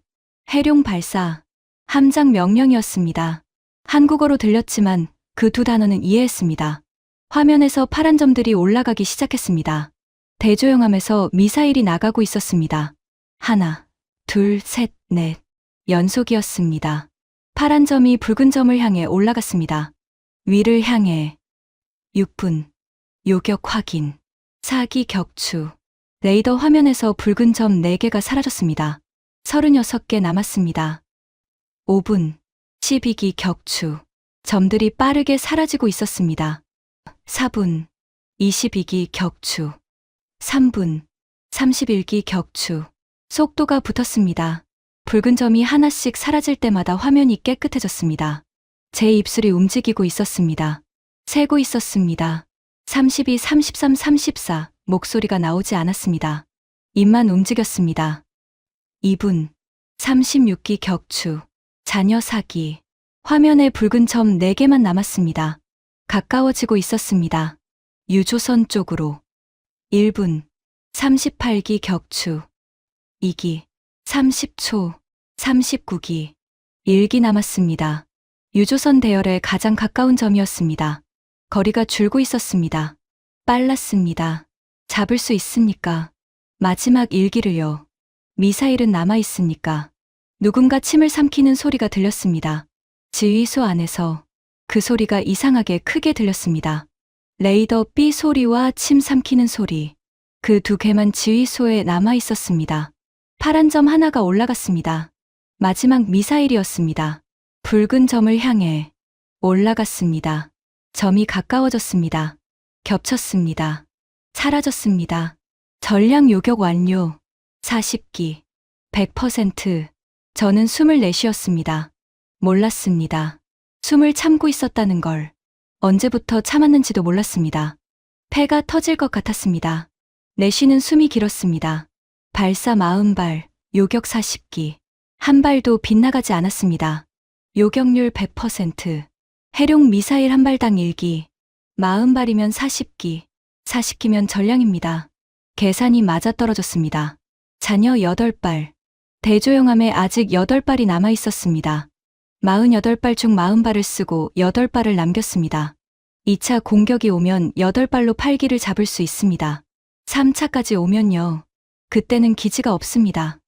A: 해룡 발사. 함장 명령이었습니다. 한국어로 들렸지만 그 두 단어는 이해했습니다. 화면에서 파란 점들이 올라가기 시작했습니다. 대조영함에서 미사일이 나가고 있었습니다. 하나, 둘, 셋, 넷. 연속이었습니다. 파란 점이 붉은 점을 향해 올라갔습니다. 위를 향해. 6분. 요격 확인. 4기 격추. 레이더 화면에서 붉은 점 4개가 사라졌습니다. 36개 남았습니다. 5분. 12기 격추. 점들이 빠르게 사라지고 있었습니다. 4분. 22기 격추. 3분. 31기 격추. 속도가 붙었습니다. 붉은 점이 하나씩 사라질 때마다 화면이 깨끗해졌습니다. 제 입술이 움직이고 있었습니다. 세고 있었습니다. 32, 33, 34. 목소리가 나오지 않았습니다. 입만 움직였습니다. 2분. 36기 격추. 잔여 사기. 화면에 붉은 점 4개만 남았습니다. 가까워지고 있었습니다. 유조선 쪽으로. 1분. 38기 격추. 2기. 30초. 39기. 1기 남았습니다. 유조선 대열에 가장 가까운 점이었습니다. 거리가 줄고 있었습니다. 빨랐습니다. 잡을 수 있습니까? 마지막 1기를요. 미사일은 남아있습니까? 누군가 침을 삼키는 소리가 들렸습니다. 지휘소 안에서 그 소리가 이상하게 크게 들렸습니다. 레이더 B 소리와 침 삼키는 소리. 그 두 개만 지휘소에 남아있었습니다. 파란 점 하나가 올라갔습니다. 마지막 미사일이었습니다. 붉은 점을 향해 올라갔습니다. 점이 가까워졌습니다. 겹쳤습니다. 사라졌습니다. 전량 요격 완료. 40기. 100%. 저는 숨을 내쉬었습니다. 몰랐습니다. 숨을 참고 있었다는 걸. 언제부터 참았는지도 몰랐습니다. 폐가 터질 것 같았습니다. 내쉬는 숨이 길었습니다. 발사 40발, 요격 40기. 한 발도 빗나가지 않았습니다. 요격률 100%. 해룡 미사일 한 발당 1기. 40발이면 40기. 40기면 전량입니다. 계산이 맞아떨어졌습니다. 잔여 8발. 대조영함에 아직 8발이 남아 있었습니다. 48발 중 40발을 쓰고 8발을 남겼습니다. 2차 공격이 오면 8발로 8기를 잡을 수 있습니다. 3차까지 오면요. 그때는 기지가 없습니다.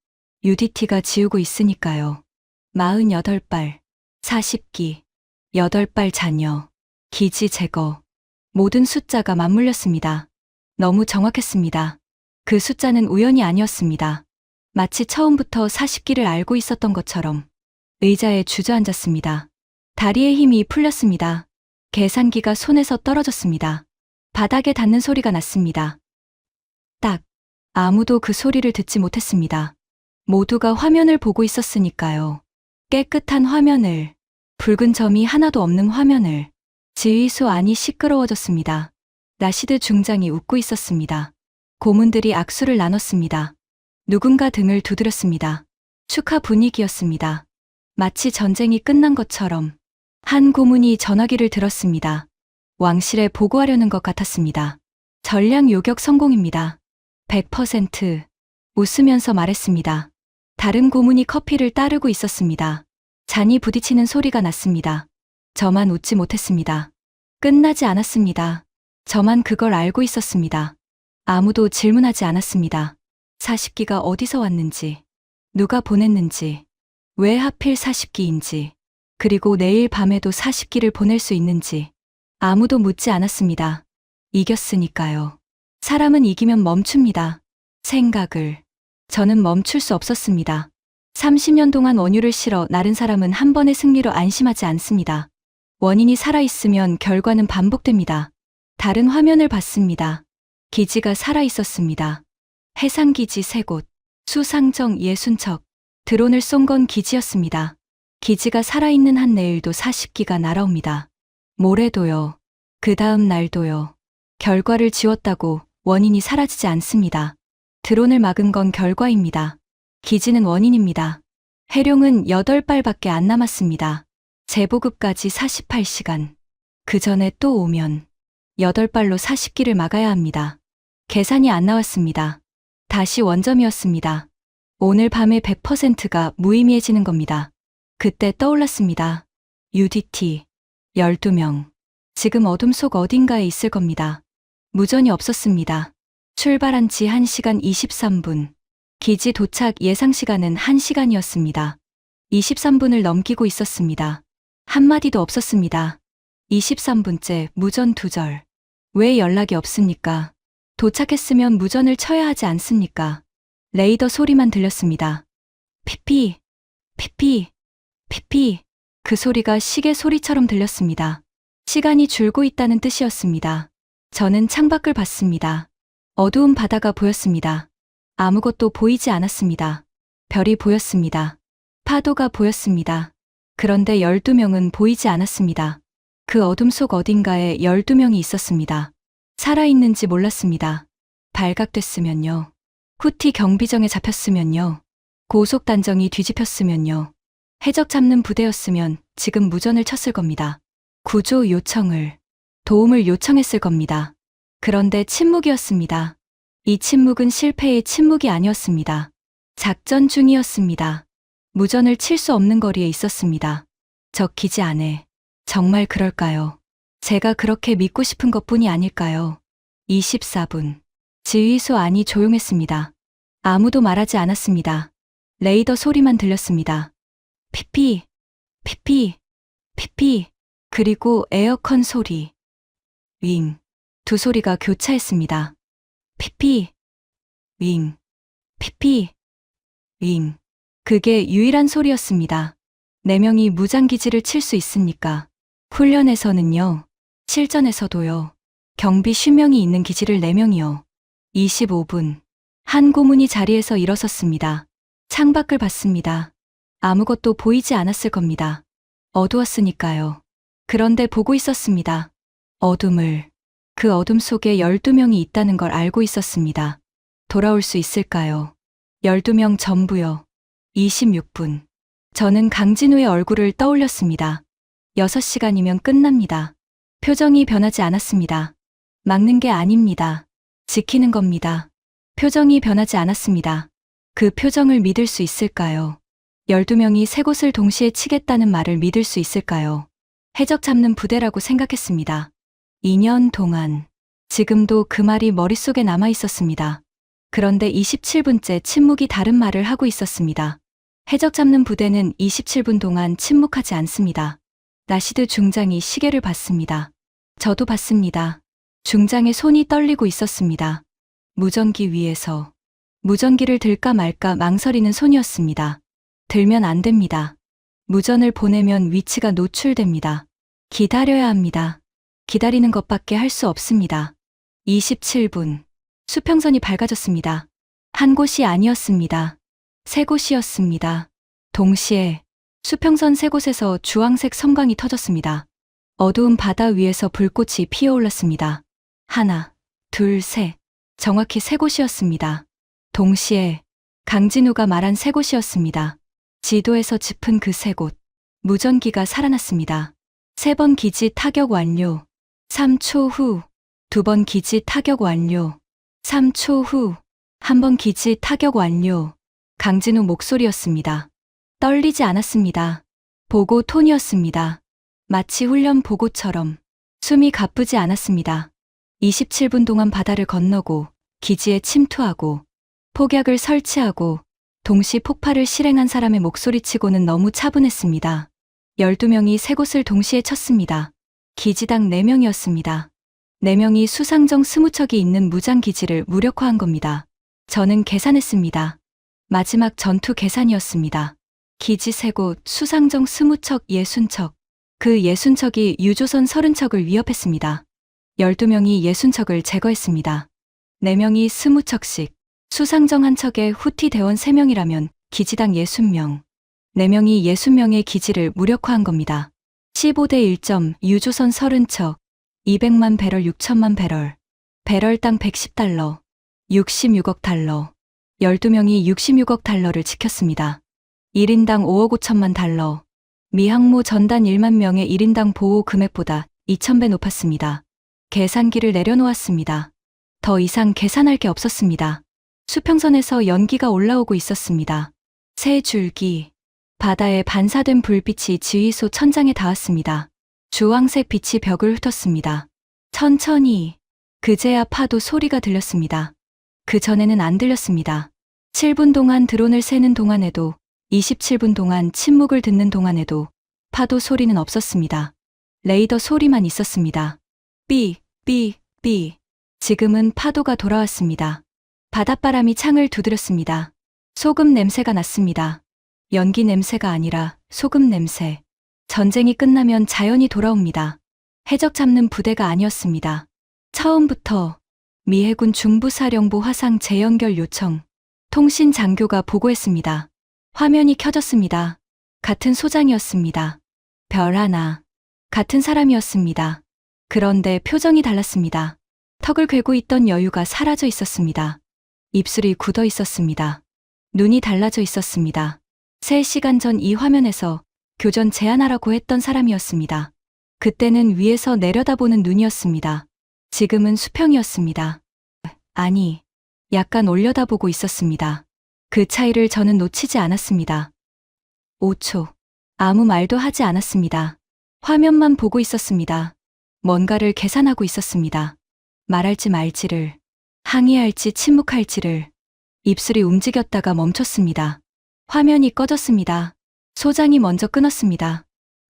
A: UDT가 지우고 있으니까요. 48발, 40기, 8발 자녀, 기지 제거. 모든 숫자가 맞물렸습니다. 너무 정확했습니다. 그 숫자는 우연이 아니었습니다. 마치 처음부터 40기를 알고 있었던 것처럼 의자에 주저앉았습니다. 다리에 힘이 풀렸습니다. 계산기가 손에서 떨어졌습니다. 바닥에 닿는 소리가 났습니다. 딱. 아무도 그 소리를 듣지 못했습니다. 모두가 화면을 보고 있었으니까요. 깨끗한 화면을, 붉은 점이 하나도 없는 화면을. 지휘소 안이 시끄러워졌습니다. 라시드 중장이 웃고 있었습니다. 고문들이 악수를 나눴습니다. 누군가 등을 두드렸습니다. 축하 분위기였습니다. 마치 전쟁이 끝난 것처럼. 한 고문이 전화기를 들었습니다. 왕실에 보고하려는 것 같았습니다. 전략 요격 성공입니다. 100%. 웃으면서 말했습니다. 다른 고문이 커피를 따르고 있었습니다. 잔이 부딪히는 소리가 났습니다. 저만 웃지 못했습니다. 끝나지 않았습니다. 저만 그걸 알고 있었습니다. 아무도 질문하지 않았습니다. 40기가 어디서 왔는지, 누가 보냈는지, 왜 하필 40기인지, 그리고 내일 밤에도 40기를 보낼 수 있는지 아무도 묻지 않았습니다. 이겼으니까요. 사람은 이기면 멈춥니다. 생각을. 저는 멈출 수 없었습니다. 30년 동안 원유를 실어 나른 사람은 한 번의 승리로 안심하지 않습니다. 원인이 살아있으면 결과는 반복됩니다. 다른 화면을 봤습니다. 기지가 살아있었습니다. 해상기지 3곳, 수상정 60척, 드론을 쏜 건 기지였습니다. 기지가 살아있는 한 내일도 40기가 날아옵니다. 모레도요. 그 다음 날도요. 결과를 지웠다고 원인이 사라지지 않습니다. 드론을 막은 건 결과입니다. 기지는 원인입니다. 해룡은 8발밖에 안 남았습니다. 재보급까지 48시간. 그 전에 또 오면 8발로 40기를 막아야 합니다. 계산이 안 나왔습니다. 다시 원점이었습니다. 오늘 밤에 100%가 무의미해지는 겁니다. 그때 떠올랐습니다. UDT 12명. 지금 어둠 속 어딘가에 있을 겁니다. 무전이 없었습니다. 출발한 지 1시간 23분. 기지 도착 예상 시간은 1시간이었습니다. 23분을 넘기고 있었습니다. 한마디도 없었습니다. 23분째 무전 2절. 왜 연락이 없습니까? 도착했으면 무전을 쳐야 하지 않습니까? 레이더 소리만 들렸습니다. 피피, 피피, 피피. 그 소리가 시계 소리처럼 들렸습니다. 시간이 줄고 있다는 뜻이었습니다. 저는 창밖을 봤습니다. 어두운 바다가 보였습니다. 아무것도 보이지 않았습니다. 별이 보였습니다. 파도가 보였습니다. 그런데 12명은 보이지 않았습니다. 그 어둠 속 어딘가에 12명이 있었습니다. 살아있는지 몰랐습니다. 발각됐으면요. 후티 경비정에 잡혔으면요. 고속단정이 뒤집혔으면요. 해적 잡는 부대였으면 지금 무전을 쳤을 겁니다. 구조 요청을, 도움을 요청했을 겁니다. 그런데 침묵이었습니다. 이 침묵은 실패의 침묵이 아니었습니다. 작전 중이었습니다. 무전을 칠 수 없는 거리에 있었습니다. 저 기지 안에. 정말 그럴까요? 제가 그렇게 믿고 싶은 것뿐이 아닐까요? 24분. 지휘소 안이 조용했습니다. 아무도 말하지 않았습니다. 레이더 소리만 들렸습니다. 피피, 피피, 피피, 그리고 에어컨 소리. 윙. 두 소리가 교차했습니다. 피피, 윙, 피피, 윙. 그게 유일한 소리였습니다. 4명이 무장기지를 칠 수 있습니까? 훈련에서는요. 실전에서도요. 경비 50명이 있는 기지를 4명이요. 25분. 한 고문이 자리에서 일어섰습니다. 창밖을 봤습니다. 아무것도 보이지 않았을 겁니다. 어두웠으니까요. 그런데 보고 있었습니다. 어둠을. 그 어둠 속에 12명이 있다는 걸 알고 있었습니다. 돌아올 수 있을까요? 12명 전부요. 26분. 저는 강진우의 얼굴을 떠올렸습니다. 6시간이면 끝납니다. 표정이 변하지 않았습니다. 막는 게 아닙니다. 지키는 겁니다. 표정이 변하지 않았습니다. 그 표정을 믿을 수 있을까요? 12명이 3곳을 동시에 치겠다는 말을 믿을 수 있을까요? 해적 잡는 부대라고 생각했습니다. 2년 동안. 지금도 그 말이 머릿속에 남아 있었습니다. 그런데 27분째 침묵이 다른 말을 하고 있었습니다. 해적 잡는 부대는 27분 동안 침묵하지 않습니다. 라시드 중장이 시계를 봤습니다. 저도 봤습니다. 중장의 손이 떨리고 있었습니다. 무전기 위에서 무전기를 들까 말까 망설이는 손이었습니다. 들면 안 됩니다. 무전을 보내면 위치가 노출됩니다. 기다려야 합니다. 기다리는 것밖에 할 수 없습니다. 27분. 수평선이 밝아졌습니다. 한 곳이 아니었습니다. 세 곳이었습니다. 동시에 수평선 세 곳에서 주황색 섬광이 터졌습니다. 어두운 바다 위에서 불꽃이 피어올랐습니다. 하나, 둘, 셋. 정확히 세 곳이었습니다. 동시에 강진우가 말한 세 곳이었습니다. 지도에서 짚은 그 세 곳. 무전기가 살아났습니다. 3번 기지 타격 완료. 3초 후. 2번 기지 타격 완료. 3초 후. 1번 기지 타격 완료. 강진우 목소리였습니다. 떨리지 않았습니다. 보고 톤이었습니다. 마치 훈련 보고처럼 숨이 가쁘지 않았습니다. 27분 동안 바다를 건너고 기지에 침투하고 폭약을 설치하고 동시 폭발을 실행한 사람의 목소리치고는 너무 차분했습니다. 12명이 세 곳을 동시에 쳤습니다. 기지당 4명이었습니다. 4명이 수상정 20척이 있는 무장기지를 무력화한 겁니다. 저는 계산했습니다. 마지막 전투 계산이었습니다. 기지 3곳, 수상정 20척, 60척. 그 60척이 유조선 30척을 위협했습니다. 12명이 60척을 제거했습니다. 4명이 20척씩. 수상정 한 척에 후티 대원 3명이라면 기지당 60명. 4명이 60명의 기지를 무력화한 겁니다. 15대 1점, 유조선 30척, 200만 배럴 6천만 배럴. 배럴당 110달러, 66억 달러. 12명이 66억 달러를 지켰습니다. 1인당 5억 5천만 달러. 미 항모 전단 1만 명의 1인당 보호 금액보다 2,000배 높았습니다. 계산기를 내려놓았습니다. 더 이상 계산할 게 없었습니다. 수평선에서 연기가 올라오고 있었습니다. 세 줄기. 바다에 반사된 불빛이 지휘소 천장에 닿았습니다. 주황색 빛이 벽을 훑었습니다. 천천히. 그제야 파도 소리가 들렸습니다. 그 전에는 안 들렸습니다. 7분 동안 드론을 세는 동안에도 27분 동안 침묵을 듣는 동안에도 파도 소리는 없었습니다. 레이더 소리만 있었습니다. 삐, 삐, 삐. 지금은 파도가 돌아왔습니다. 바닷바람이 창을 두드렸습니다. 소금 냄새가 났습니다. 연기 냄새가 아니라 소금 냄새. 전쟁이 끝나면 자연이 돌아옵니다. 해적 잡는 부대가 아니었습니다. 처음부터 미 해군 중부사령부 화상 재연결 요청. 통신 장교가 보고했습니다. 화면이 켜졌습니다. 같은 소장이었습니다. 별 하나. 같은 사람이었습니다. 그런데 표정이 달랐습니다. 턱을 괴고 있던 여유가 사라져 있었습니다. 입술이 굳어 있었습니다. 눈이 달라져 있었습니다. 3시간 전 이 화면에서 교전 제안하라고 했던 사람이었습니다. 그때는 위에서 내려다보는 눈이었습니다. 지금은 수평이었습니다. 아니, 약간 올려다보고 있었습니다. 그 차이를 저는 놓치지 않았습니다. 5초. 아무 말도 하지 않았습니다. 화면만 보고 있었습니다. 뭔가를 계산하고 있었습니다. 말할지 말지를, 항의할지 침묵할지를. 입술이 움직였다가 멈췄습니다. 화면이 꺼졌습니다. 소장이 먼저 끊었습니다.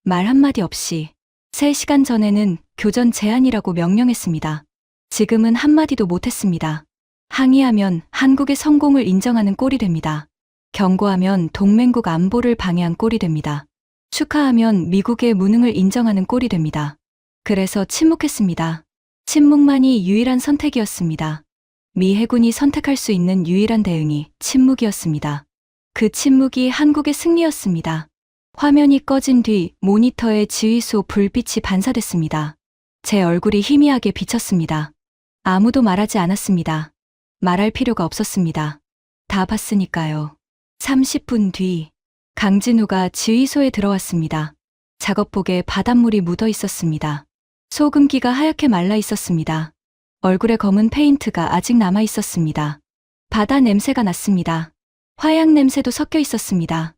A: 말 한마디 없이. 3시간 전에는 교전 제한이라고 명령했습니다. 지금은 한마디도 못했습니다. 항의하면 한국의 성공을 인정하는 꼴이 됩니다. 경고하면 동맹국 안보를 방해한 꼴이 됩니다. 축하하면 미국의 무능을 인정하는 꼴이 됩니다. 그래서 침묵했습니다. 침묵만이 유일한 선택이었습니다. 미 해군이 선택할 수 있는 유일한 대응이 침묵이었습니다. 그 침묵이 한국의 승리였습니다. 화면이 꺼진 뒤 모니터에 지휘소 불빛이 반사됐습니다. 제 얼굴이 희미하게 비쳤습니다. 아무도 말하지 않았습니다. 말할 필요가 없었습니다. 다 봤으니까요. 30분 뒤 강진우가 지휘소에 들어왔습니다. 작업복에 바닷물이 묻어 있었습니다. 소금기가 하얗게 말라 있었습니다. 얼굴에 검은 페인트가 아직 남아 있었습니다. 바다 냄새가 났습니다. 화약 냄새도 섞여 있었습니다.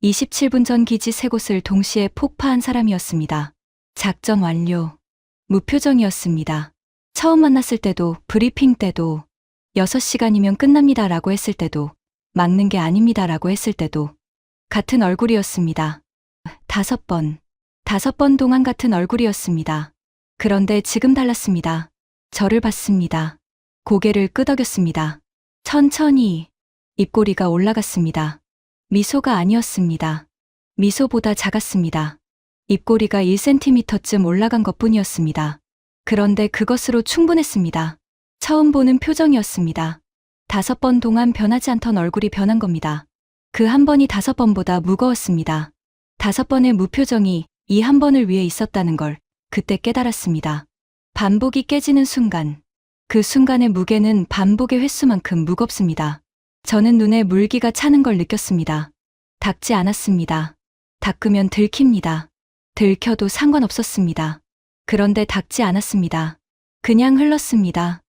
A: 27분 전 기지 3곳을 동시에 폭파한 사람이었습니다. 작전 완료. 무표정이었습니다. 처음 만났을 때도, 브리핑 때도, 6시간이면 끝납니다라고 했을 때도, 막는 게 아닙니다라고 했을 때도, 같은 얼굴이었습니다. 5번. 5번 동안 같은 얼굴이었습니다. 그런데 지금 달랐습니다. 저를 봤습니다. 고개를 끄덕였습니다. 천천히 입꼬리가 올라갔습니다. 미소가 아니었습니다. 미소보다 작았습니다. 입꼬리가 1cm쯤 올라간 것뿐이었습니다. 그런데 그것으로 충분했습니다. 처음 보는 표정이었습니다. 5번 동안 변하지 않던 얼굴이 변한 겁니다. 그 한 번이 5번보다 무거웠습니다. 5번의 무표정이 이 한 번을 위해 있었다는 걸 그때 깨달았습니다. 반복이 깨지는 순간, 그 순간의 무게는 반복의 횟수만큼 무겁습니다. 저는 눈에 물기가 차는 걸 느꼈습니다. 닦지 않았습니다. 닦으면 들킵니다. 들켜도 상관없었습니다. 그런데 닦지 않았습니다. 그냥 흘렀습니다.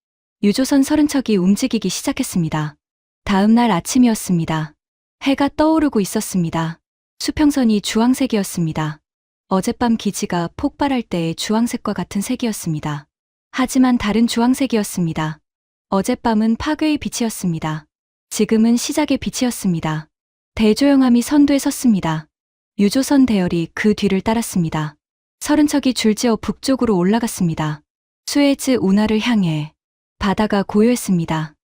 A: 유조선 서른 척이 움직이기 시작했습니다. 다음 날 아침이었습니다. 해가 떠오르고 있었습니다. 수평선이 주황색이었습니다. 어젯밤 기지가 폭발할 때의 주황색과 같은 색이었습니다. 하지만 다른 주황색이었습니다. 어젯밤은 파괴의 빛이었습니다. 지금은 시작의 빛이었습니다. 대조영함이 선두에 섰습니다. 유조선 대열이 그 뒤를 따랐습니다. 서른 척이 줄지어 북쪽으로 올라갔습니다. 수에즈 운하를 향해 바다가 고요했습니다.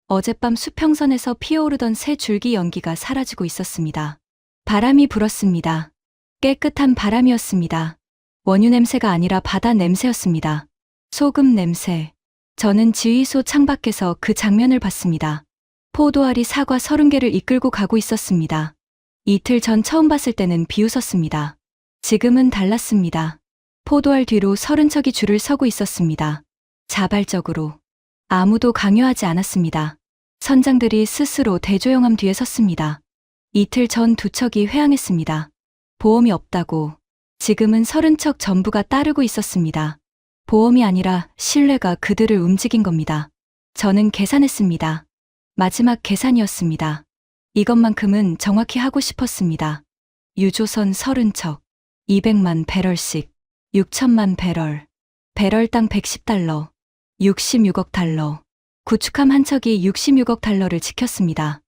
A: 어젯밤 수평선에서 피어오르던 새 줄기 연기가 사라지고 있었습니다. 바람이 불었습니다. 깨끗한 바람이었습니다. 원유 냄새가 아니라 바다 냄새였습니다. 소금 냄새. 저는 지휘소 창밖에서 그 장면을 봤습니다. 포도알이 사과 30개를 이끌고 가고 있었습니다. 이틀 전 처음 봤을 때는 비웃었습니다. 지금은 달랐습니다. 포도알 뒤로 30척이 줄을 서고 있었습니다. 자발적으로. 아무도 강요하지 않았습니다. 선장들이 스스로 대조영함 뒤에 섰습니다. 이틀 전 2척이 회항했습니다. 보험이 없다고. 지금은 30척 전부가 따르고 있었습니다. 보험이 아니라 신뢰가 그들을 움직인 겁니다. 저는 계산했습니다. 마지막 계산이었습니다. 이것만큼은 정확히 하고 싶었습니다. 유조선 30척, 200만 배럴씩, 6천만 배럴, 배럴당 110달러, 66억 달러. 구축함 한 척이 66억 달러를 지켰습니다.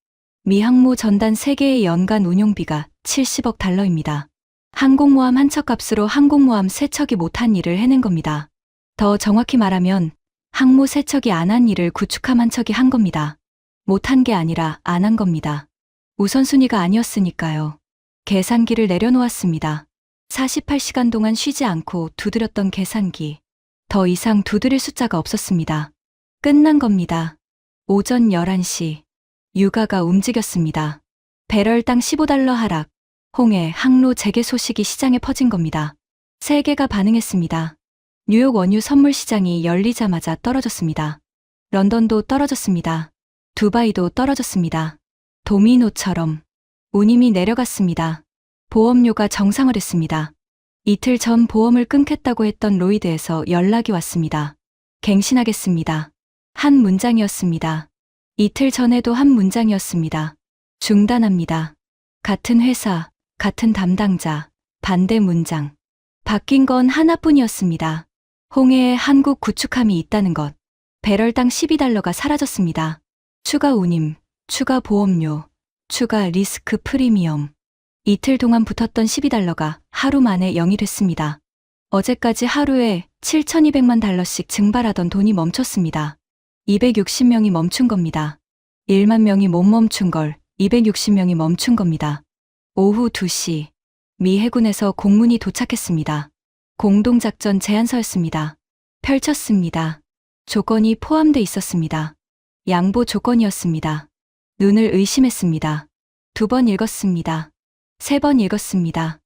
A: 미 항모 전단 3개의 연간 운용비가 70억 달러입니다. 항공모함 한 척 값으로 항공모함 3척이 못한 일을 해낸 겁니다. 더 정확히 말하면 항모 3척이 안 한 일을 구축함 한 척이 한 겁니다. 못한 게 아니라 안 한 겁니다. 우선순위가 아니었으니까요. 계산기를 내려놓았습니다. 48시간 동안 쉬지 않고 두드렸던 계산기. 더 이상 두드릴 숫자가 없었습니다. 끝난 겁니다. 오전 11시. 유가가 움직였습니다. 배럴당 15달러 하락. 홍해 항로 재개 소식이 시장에 퍼진 겁니다. 세계가 반응했습니다. 뉴욕 원유 선물 시장이 열리자마자 떨어졌습니다. 런던도 떨어졌습니다. 두바이도 떨어졌습니다. 도미노처럼 운임이 내려갔습니다. 보험료가 정상화됐습니다. 이틀 전 보험을 끊겠다고 했던 로이드에서 연락이 왔습니다. 갱신하겠습니다. 한 문장이었습니다. 이틀 전에도 한 문장이었습니다. 중단합니다. 같은 회사, 같은 담당자, 반대 문장. 바뀐 건 하나뿐이었습니다. 홍해에 한국 구축함이 있다는 것. 배럴당 12달러가 사라졌습니다. 추가 운임, 추가 보험료, 추가 리스크 프리미엄. 이틀 동안 붙었던 12달러가 하루 만에 0이 됐습니다. 어제까지 하루에 7,200만 달러씩 증발하던 돈이 멈췄습니다. 260명이 멈춘 겁니다. 1만 명이 못 멈춘 걸 260명이 멈춘 겁니다. 오후 2시, 미 해군에서 공문이 도착했습니다. 공동작전 제안서였습니다. 펼쳤습니다. 조건이 포함돼 있었습니다. 양보 조건이었습니다. 눈을 의심했습니다. 2번 읽었습니다. 3번 읽었습니다.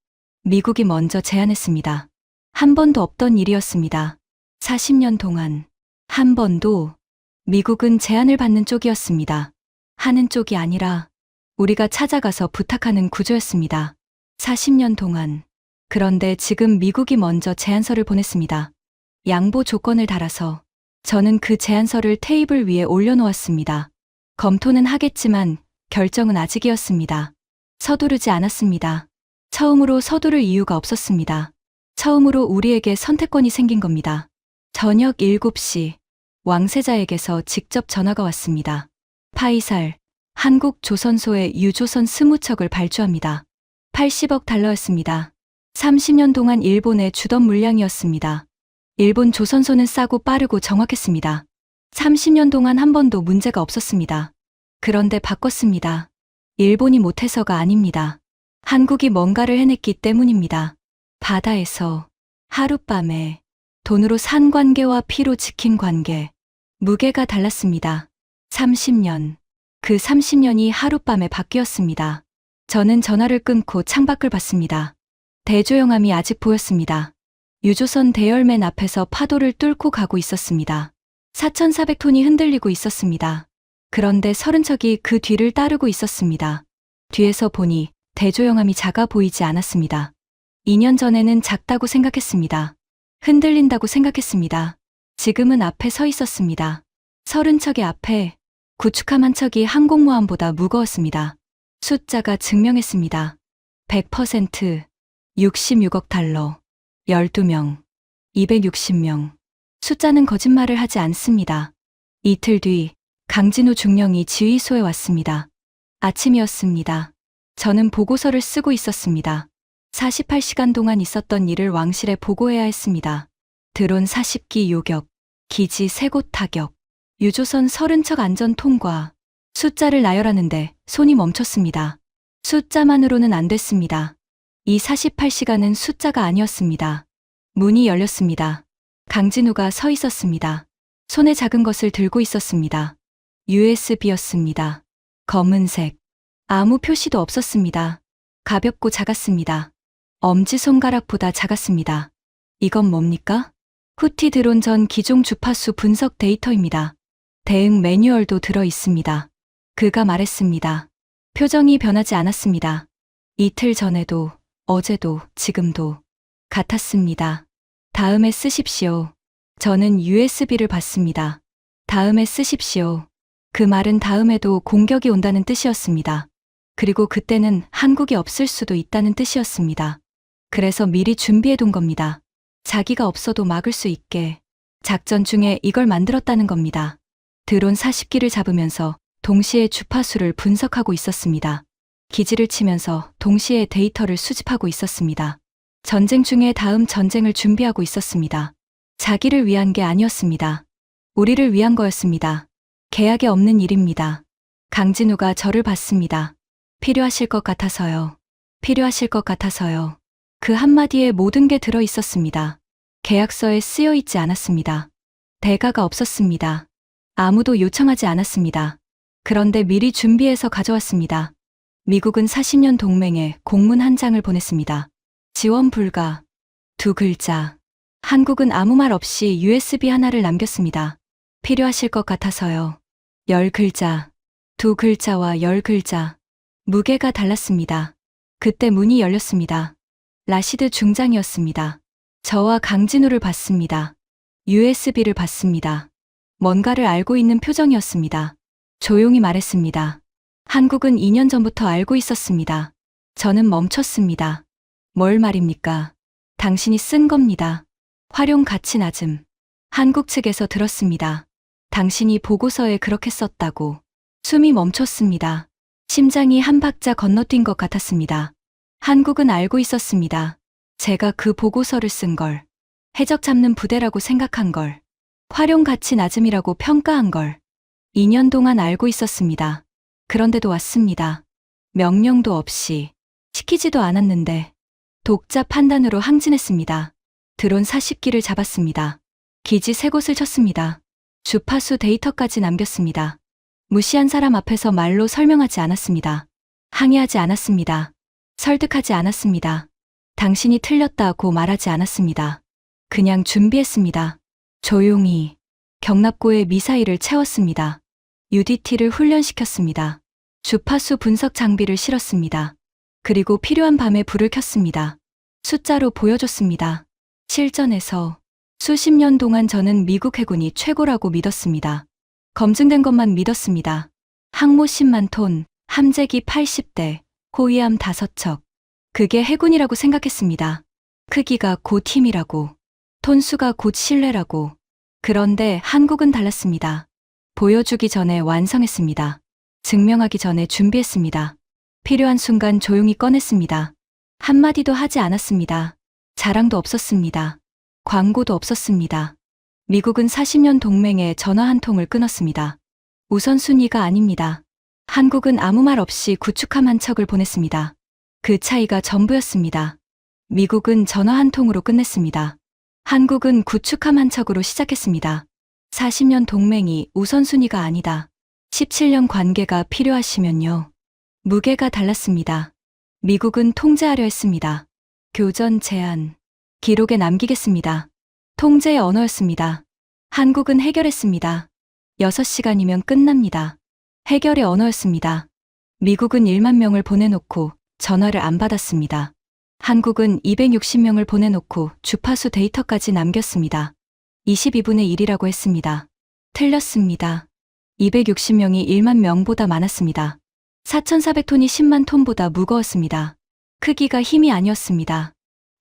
A: 미국이 먼저 제안했습니다. 한 번도 없던 일이었습니다. 40년 동안 한 번도 미국은 제안을 받는 쪽이었습니다. 하는 쪽이 아니라 우리가 찾아가서 부탁하는 구조였습니다. 40년 동안. 그런데 지금 미국이 먼저 제안서를 보냈습니다. 양보 조건을 달아서 저는 그 제안서를 테이블 위에 올려놓았습니다. 검토는 하겠지만 결정은 아직이었습니다. 서두르지 않았습니다. 처음으로 서두를 이유가 없었습니다. 처음으로 우리에게 선택권이 생긴 겁니다. 저녁 7시 왕세자에게서 직접 전화가 왔습니다. 파이살, 한국 조선소에 유조선 20척을 발주합니다. 80억 달러였습니다. 30년 동안 일본에 주던 물량이었습니다. 일본 조선소는 싸고 빠르고 정확했습니다. 30년 동안 한 번도 문제가 없었습니다. 그런데 바꿨습니다. 일본이 못해서가 아닙니다. 한국이 뭔가를 해냈기 때문입니다. 바다에서 하룻밤에 돈으로 산 관계와 피로 지킨 관계, 무게가 달랐습니다. 30년. 그 30년이 하룻밤에 바뀌었습니다. 저는 전화를 끊고 창밖을 봤습니다. 대조영함이 아직 보였습니다. 유조선 대열맨 앞에서 파도를 뚫고 가고 있었습니다. 4,400톤이 흔들리고 있었습니다. 그런데 30척이 그 뒤를 따르고 있었습니다. 뒤에서 보니 대조영함이 작아 보이지 않았습니다. 2년 전에는 작다고 생각했습니다. 흔들린다고 생각했습니다. 지금은 앞에 서 있었습니다. 30척의 앞에 구축함 한 척이 항공모함보다 무거웠습니다. 숫자가 증명했습니다. 100%, 66억 달러, 12명, 260명. 숫자는 거짓말을 하지 않습니다. 이틀 뒤 강진우 중령이 지휘소에 왔습니다. 아침이었습니다. 저는 보고서를 쓰고 있었습니다. 48시간 동안 있었던 일을 왕실에 보고해야 했습니다. 드론 40기 요격, 기지 3곳 타격, 유조선 30척 안전 통과. 숫자를 나열하는데 손이 멈췄습니다. 숫자만으로는 안 됐습니다. 이 48시간은 숫자가 아니었습니다. 문이 열렸습니다. 강진우가 서 있었습니다. 손에 작은 것을 들고 있었습니다. USB였습니다. 검은색. 아무 표시도 없었습니다. 가볍고 작았습니다. 엄지손가락보다 작았습니다. 이건 뭡니까? 후티 드론 전 기종 주파수 분석 데이터입니다. 대응 매뉴얼도 들어 있습니다. 그가 말했습니다. 표정이 변하지 않았습니다. 이틀 전에도, 어제도, 지금도 같았습니다. 다음에 쓰십시오. 저는 USB를 받습니다. 다음에 쓰십시오. 그 말은 다음에도 공격이 온다는 뜻이었습니다. 그리고 그때는 한국이 없을 수도 있다는 뜻이었습니다. 그래서 미리 준비해둔 겁니다. 자기가 없어도 막을 수 있게. 작전 중에 이걸 만들었다는 겁니다. 드론 40기를 잡으면서 동시에 주파수를 분석하고 있었습니다. 기지를 치면서 동시에 데이터를 수집하고 있었습니다. 전쟁 중에 다음 전쟁을 준비하고 있었습니다. 자기를 위한 게 아니었습니다. 우리를 위한 거였습니다. 계약에 없는 일입니다. 강진우가 저를 봤습니다. 필요하실 것 같아서요. 필요하실 것 같아서요. 그 한마디에 모든 게 들어 있었습니다. 계약서에 쓰여 있지 않았습니다. 대가가 없었습니다. 아무도 요청하지 않았습니다. 그런데 미리 준비해서 가져왔습니다. 미국은 40년 동맹에 공문 한 장을 보냈습니다. 지원 불가. 2글자. 한국은 아무 말 없이 USB 하나를 남겼습니다. 필요하실 것 같아서요. 10글자. 2글자와 10글자. 무게가 달랐습니다. 그때 문이 열렸습니다. 라시드 중장이었습니다. 저와 강진우를 봤습니다. USB를 봤습니다. 뭔가를 알고 있는 표정이었습니다. 조용히 말했습니다. 한국은 2년 전부터 알고 있었습니다. 저는 멈췄습니다. 뭘 말입니까? 당신이 쓴 겁니다. 활용 가치 낮음. 한국 측에서 들었습니다. 당신이 보고서에 그렇게 썼다고. 숨이 멈췄습니다. 심장이 한 박자 건너뛴 것 같았습니다. 한국은 알고 있었습니다. 제가 그 보고서를 쓴 걸. 해적 잡는 부대라고 생각한 걸. 활용 가치 낮음이라고 평가한 걸. 2년 동안 알고 있었습니다. 그런데도 왔습니다. 명령도 없이. 시키지도 않았는데. 독자 판단으로 항진했습니다. 드론 40기를 잡았습니다. 기지 3곳을 쳤습니다. 주파수 데이터까지 남겼습니다. 무시한 사람 앞에서 말로 설명하지 않았습니다. 항의하지 않았습니다. 설득하지 않았습니다. 당신이 틀렸다고 말하지 않았습니다. 그냥 준비했습니다. 조용히. 경납고에 미사일을 채웠습니다. UDT를 훈련시켰습니다. 주파수 분석 장비를 실었습니다. 그리고 필요한 밤에 불을 켰습니다. 숫자로 보여줬습니다. 실전에서 수십 년 동안 저는 미국 해군이 최고라고 믿었습니다. 검증된 것만 믿었습니다. 항모 10만 톤, 함재기 80대, 호위함 5척. 그게 해군이라고 생각했습니다. 크기가 곧 힘이라고, 톤수가 곧 신뢰라고. 그런데 한국은 달랐습니다. 보여주기 전에 완성했습니다. 증명하기 전에 준비했습니다. 필요한 순간 조용히 꺼냈습니다. 한마디도 하지 않았습니다. 자랑도 없었습니다. 광고도 없었습니다. 미국은 40년 동맹에 전화 한 통을 끊었습니다. 우선순위가 아닙니다. 한국은 아무 말 없이 구축함 한 척을 보냈습니다. 그 차이가 전부였습니다. 미국은 전화 한 통으로 끝냈습니다. 한국은 구축함 한 척으로 시작했습니다. 40년 동맹이 우선순위가 아니다. 17년 관계가 필요하시면요. 무게가 달랐습니다. 미국은 통제하려 했습니다. 교전 제한. 기록에 남기겠습니다. 통제의 언어였습니다. 한국은 해결했습니다. 6시간이면 끝납니다. 해결의 언어였습니다. 미국은 1만 명을 보내놓고 전화를 안 받았습니다. 한국은 260명을 보내놓고 주파수 데이터까지 남겼습니다. 22분의 1이라고 했습니다. 틀렸습니다. 260명이 1만 명보다 많았습니다. 4,400톤이 10만 톤보다 무거웠습니다. 크기가 힘이 아니었습니다.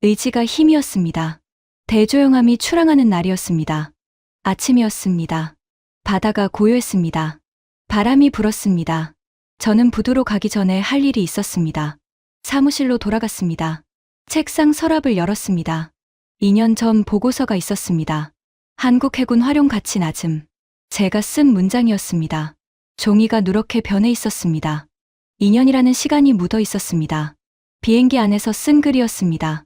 A: 의지가 힘이었습니다. 대조영함이 출항하는 날이었습니다. 아침이었습니다. 바다가 고요했습니다. 바람이 불었습니다. 저는 부두로 가기 전에 할 일이 있었습니다. 사무실로 돌아갔습니다. 책상 서랍을 열었습니다. 2년 전 보고서가 있었습니다. 한국 해군 활용 가치 낮음. 제가 쓴 문장이었습니다. 종이가 누렇게 변해 있었습니다. 2년이라는 시간이 묻어 있었습니다. 비행기 안에서 쓴 글이었습니다.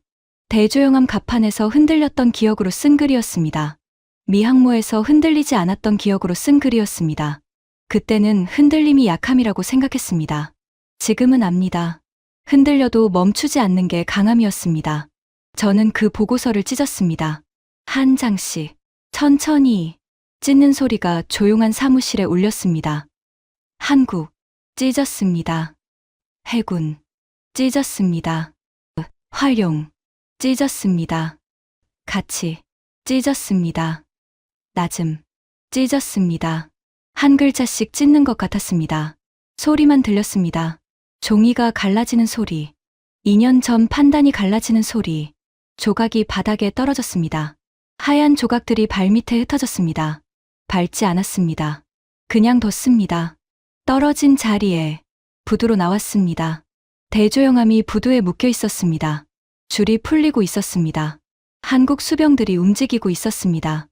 A: 대조영함 갑판에서 흔들렸던 기억으로 쓴 글이었습니다. 미 항모에서 흔들리지 않았던 기억으로 쓴 글이었습니다. 그때는 흔들림이 약함이라고 생각했습니다. 지금은 압니다. 흔들려도 멈추지 않는 게 강함이었습니다. 저는 그 보고서를 찢었습니다. 한 장씩 천천히 찢는 소리가 조용한 사무실에 울렸습니다. 한국 찢었습니다. 해군 찢었습니다. 활용 찢었습니다. 가치 찢었습니다. 낮음 찢었습니다. 한 글자씩 찢는 것 같았습니다. 소리만 들렸습니다. 종이가 갈라지는 소리, 2년 전 판단이 갈라지는 소리, 조각이 바닥에 떨어졌습니다. 하얀 조각들이 발밑에 흩어졌습니다. 밟지 않았습니다. 그냥 뒀습니다. 떨어진 자리에 부두로 나왔습니다. 대조영함이 부두에 묶여 있었습니다. 줄이 풀리고 있었습니다. 한국 수병들이 움직이고 있었습니다.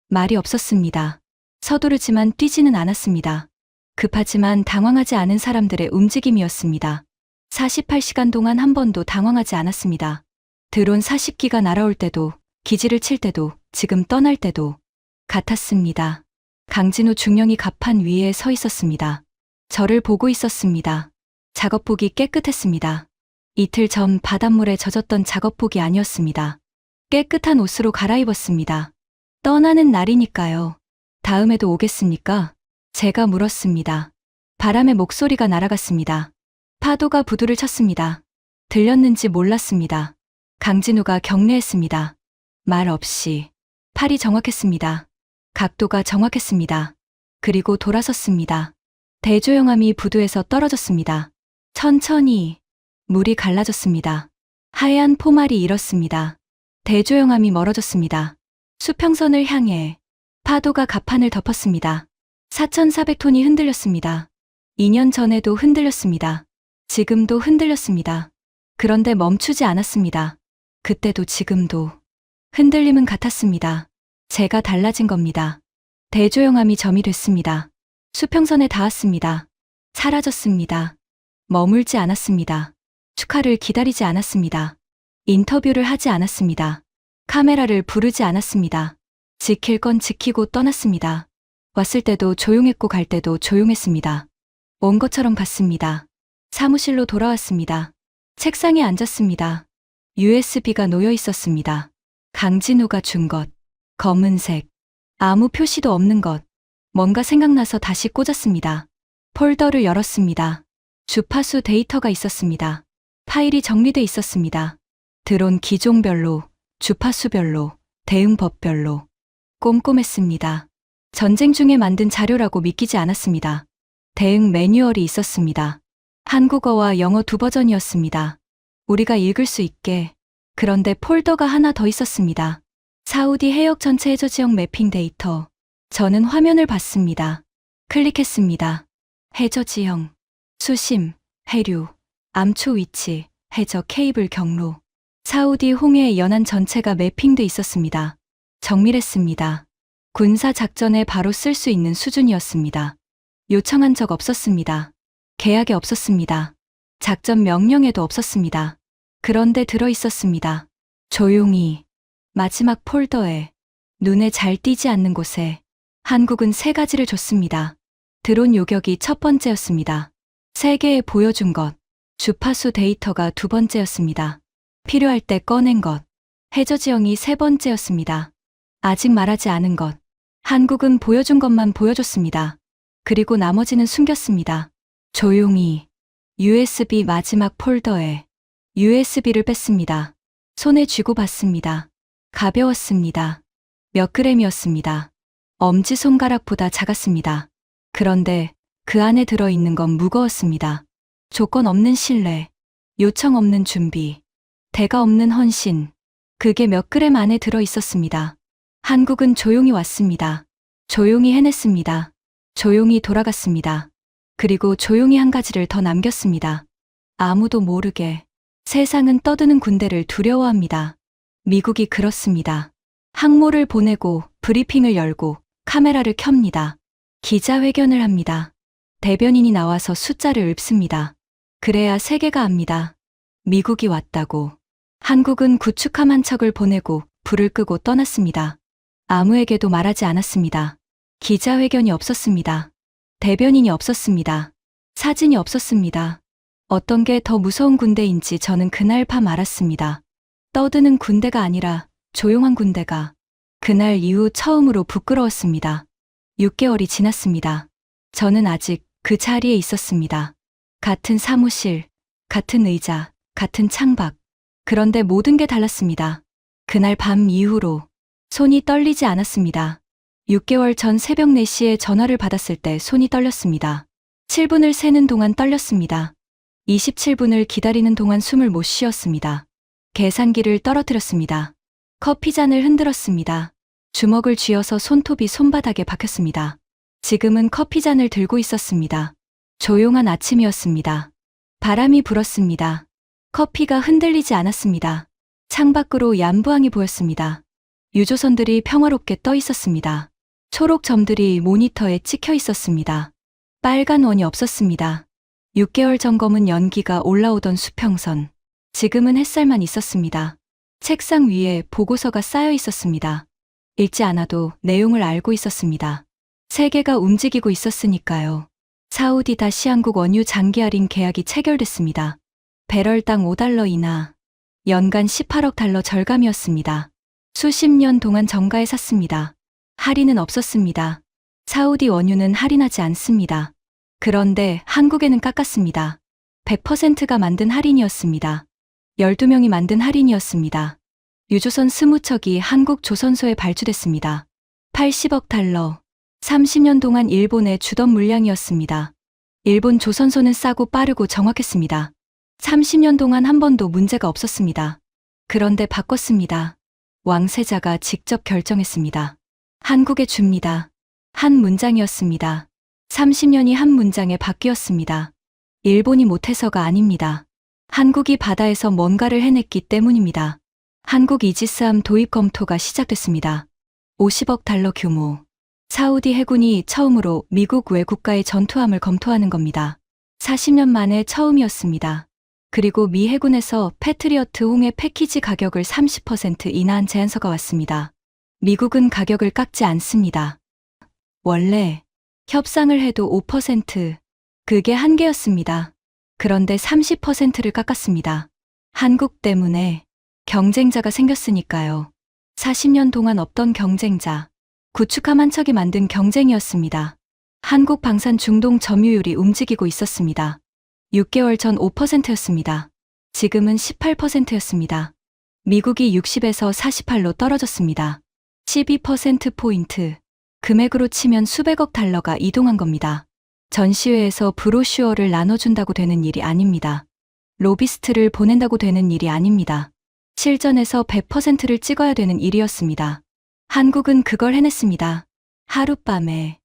A: 말이 없었습니다. 서두르지만 뛰지는 않았습니다. 급하지만 당황하지 않은 사람들의 움직임이었습니다. 48시간 동안 한 번도 당황하지 않았습니다. 드론 40기가 날아올 때도, 기지를 칠 때도, 지금 떠날 때도 같았습니다. 강진우 중령이 갑판 위에 서 있었습니다. 저를 보고 있었습니다. 작업복이 깨끗했습니다. 이틀 전 바닷물에 젖었던 작업복이 아니었습니다. 깨끗한 옷으로 갈아입었습니다. 떠나는 날이니까요. 다음에도 오겠습니까? 제가 물었습니다. 바람에 목소리가 날아갔습니다. 파도가 부두를 쳤습니다. 들렸는지 몰랐습니다. 강진우가 경례했습니다. 말 없이. 팔이 정확했습니다. 각도가 정확했습니다. 그리고 돌아섰습니다. 대조영함이 부두에서 떨어졌습니다. 천천히 물이 갈라졌습니다. 하얀 포말이 일었습니다. 대조영함이 멀어졌습니다. 수평선을 향해 파도가 갑판을 덮었습니다. 4,400톤이 흔들렸습니다. 2년 전에도 흔들렸습니다. 지금도 흔들렸습니다. 그런데 멈추지 않았습니다. 그때도 지금도. 흔들림은 같았습니다. 제가 달라진 겁니다. 대조영함이 점이 됐습니다. 수평선에 닿았습니다. 사라졌습니다. 머물지 않았습니다. 축하를 기다리지 않았습니다. 인터뷰를 하지 않았습니다. 카메라를 부르지 않았습니다. 지킬 건 지키고 떠났습니다. 왔을 때도 조용했고 갈 때도 조용했습니다. 온 것처럼 갔습니다. 사무실로 돌아왔습니다. 책상에 앉았습니다. USB가 놓여 있었습니다. 강진우가 준 것. 검은색. 아무 표시도 없는 것. 뭔가 생각나서 다시 꽂았습니다. 폴더를 열었습니다. 주파수 데이터가 있었습니다. 파일이 정리돼 있었습니다. 드론 기종별로, 주파수별로, 대응법별로. 꼼꼼했습니다. 전쟁 중에 만든 자료라고 믿기지 않았습니다. 대응 매뉴얼이 있었습니다. 한국어와 영어 두 버전이었습니다. 우리가 읽을 수 있게. 그런데 폴더가 하나 더 있었습니다. 사우디 해역 전체 해저 지역 매핑 데이터. 저는 화면을 봤습니다. 클릭했습니다. 해저 지형, 수심, 해류, 암초 위치, 해저, 케이블, 경로, 사우디 홍해 연안 전체가 매핑돼 있었습니다. 정밀했습니다. 군사 작전에 바로 쓸 수 있는 수준이었습니다. 요청한 적 없었습니다. 계약에 없었습니다. 작전 명령에도 없었습니다. 그런데 들어 있었습니다. 조용히 마지막 폴더에 눈에 잘 띄지 않는 곳에 한국은 3가지를 줬습니다. 드론 요격이 첫 번째였습니다. 세계에 보여준 것, 주파수 데이터가 2번째였습니다. 필요할 때 꺼낸 것, 해저 지형이 3번째였습니다. 아직 말하지 않은 것, 한국은 보여준 것만 보여줬습니다. 그리고 나머지는 숨겼습니다. 조용히 USB 마지막 폴더에 USB를 뺐습니다. 손에 쥐고 봤습니다. 가벼웠습니다. 몇 그램이었습니다. 엄지손가락보다 작았습니다. 그런데 그 안에 들어있는 건 무거웠습니다. 조건 없는 신뢰, 요청 없는 준비, 대가 없는 헌신. 그게 몇 그램 안에 들어 있었습니다. 한국은 조용히 왔습니다. 조용히 해냈습니다. 조용히 돌아갔습니다. 그리고 조용히 한 가지를 더 남겼습니다. 아무도 모르게. 세상은 떠드는 군대를 두려워합니다. 미국이 그렇습니다. 항모를 보내고 브리핑을 열고 카메라를 켭니다. 기자회견을 합니다. 대변인이 나와서 숫자를 읊습니다. 그래야 세계가 압니다. 미국이 왔다고. 한국은 구축함 한 척을 보내고 불을 끄고 떠났습니다. 아무에게도 말하지 않았습니다. 기자회견이 없었습니다. 대변인이 없었습니다. 사진이 없었습니다. 어떤 게 더 무서운 군대인지 저는 그날 밤 알았습니다. 떠드는 군대가 아니라 조용한 군대가. 그날 이후 처음으로 부끄러웠습니다. 6개월이 지났습니다. 저는 아직 그 자리에 있었습니다. 같은 사무실, 같은 의자, 같은 창밖. 그런데 모든 게 달랐습니다. 그날 밤 이후로 손이 떨리지 않았습니다. 6개월 전 새벽 4시에 전화를 받았을 때 손이 떨렸습니다. 7분을 세는 동안 떨렸습니다. 27분을 기다리는 동안 숨을 못 쉬었습니다. 계산기를 떨어뜨렸습니다. 커피잔을 흔들었습니다. 주먹을 쥐어서 손톱이 손바닥에 박혔습니다. 지금은 커피잔을 들고 있었습니다. 조용한 아침이었습니다. 바람이 불었습니다. 커피가 흔들리지 않았습니다. 창밖으로 얀부항이 보였습니다. 유조선들이 평화롭게 떠 있었습니다. 초록 점들이 모니터에 찍혀 있었습니다. 빨간 원이 없었습니다. 6개월 점검은 연기가 올라오던 수평선. 지금은 햇살만 있었습니다. 책상 위에 보고서가 쌓여 있었습니다. 읽지 않아도 내용을 알고 있었습니다. 세계가 움직이고 있었으니까요. 사우디 다시 한국 원유 장기 할인 계약이 체결됐습니다. 배럴당 $5 인하. 연간 18억 달러 절감이었습니다. 수십 년 동안 정가에 샀습니다. 할인은 없었습니다. 사우디 원유는 할인하지 않습니다. 그런데 한국에는 깎았습니다. 100%가 만든 할인이었습니다. 12명이 만든 할인이었습니다. 유조선 20척이 한국 조선소에 발주됐습니다. 80억 달러. 30년 동안 일본에 주던 물량이었습니다. 일본 조선소는 싸고 빠르고 정확했습니다. 30년 동안 한 번도 문제가 없었습니다. 그런데 바꿨습니다. 왕세자가 직접 결정했습니다. 한국에 줍니다. 한 문장이었습니다. 30년이 한 문장에 바뀌었습니다. 일본이 못해서가 아닙니다. 한국이 바다에서 뭔가를 해냈기 때문입니다. 한국 이지스함 도입 검토가 시작됐습니다. 50억 달러 규모. 사우디 해군이 처음으로 미국 외국가의 전투함을 검토하는 겁니다. 40년 만에 처음이었습니다. 그리고 미 해군에서 패트리어트 홍해 패키지 가격을 30% 인하한 제안서가 왔습니다. 미국은 가격을 깎지 않습니다. 원래 협상을 해도 5%, 그게 한계였습니다. 그런데 30%를 깎았습니다. 한국 때문에 경쟁자가 생겼으니까요. 40년 동안 없던 경쟁자, 구축함 한 척이 만든 경쟁이었습니다. 한국 방산 중동 점유율이 움직이고 있었습니다. 6개월 전 5%였습니다. 지금은 18%였습니다. 미국이 60에서 48로 떨어졌습니다. 12%포인트. 금액으로 치면 수백억 달러가 이동한 겁니다. 전시회에서 브로슈어를 나눠준다고 되는 일이 아닙니다. 로비스트를 보낸다고 되는 일이 아닙니다. 실전에서 100%를 찍어야 되는 일이었습니다. 한국은 그걸 해냈습니다. 하룻밤에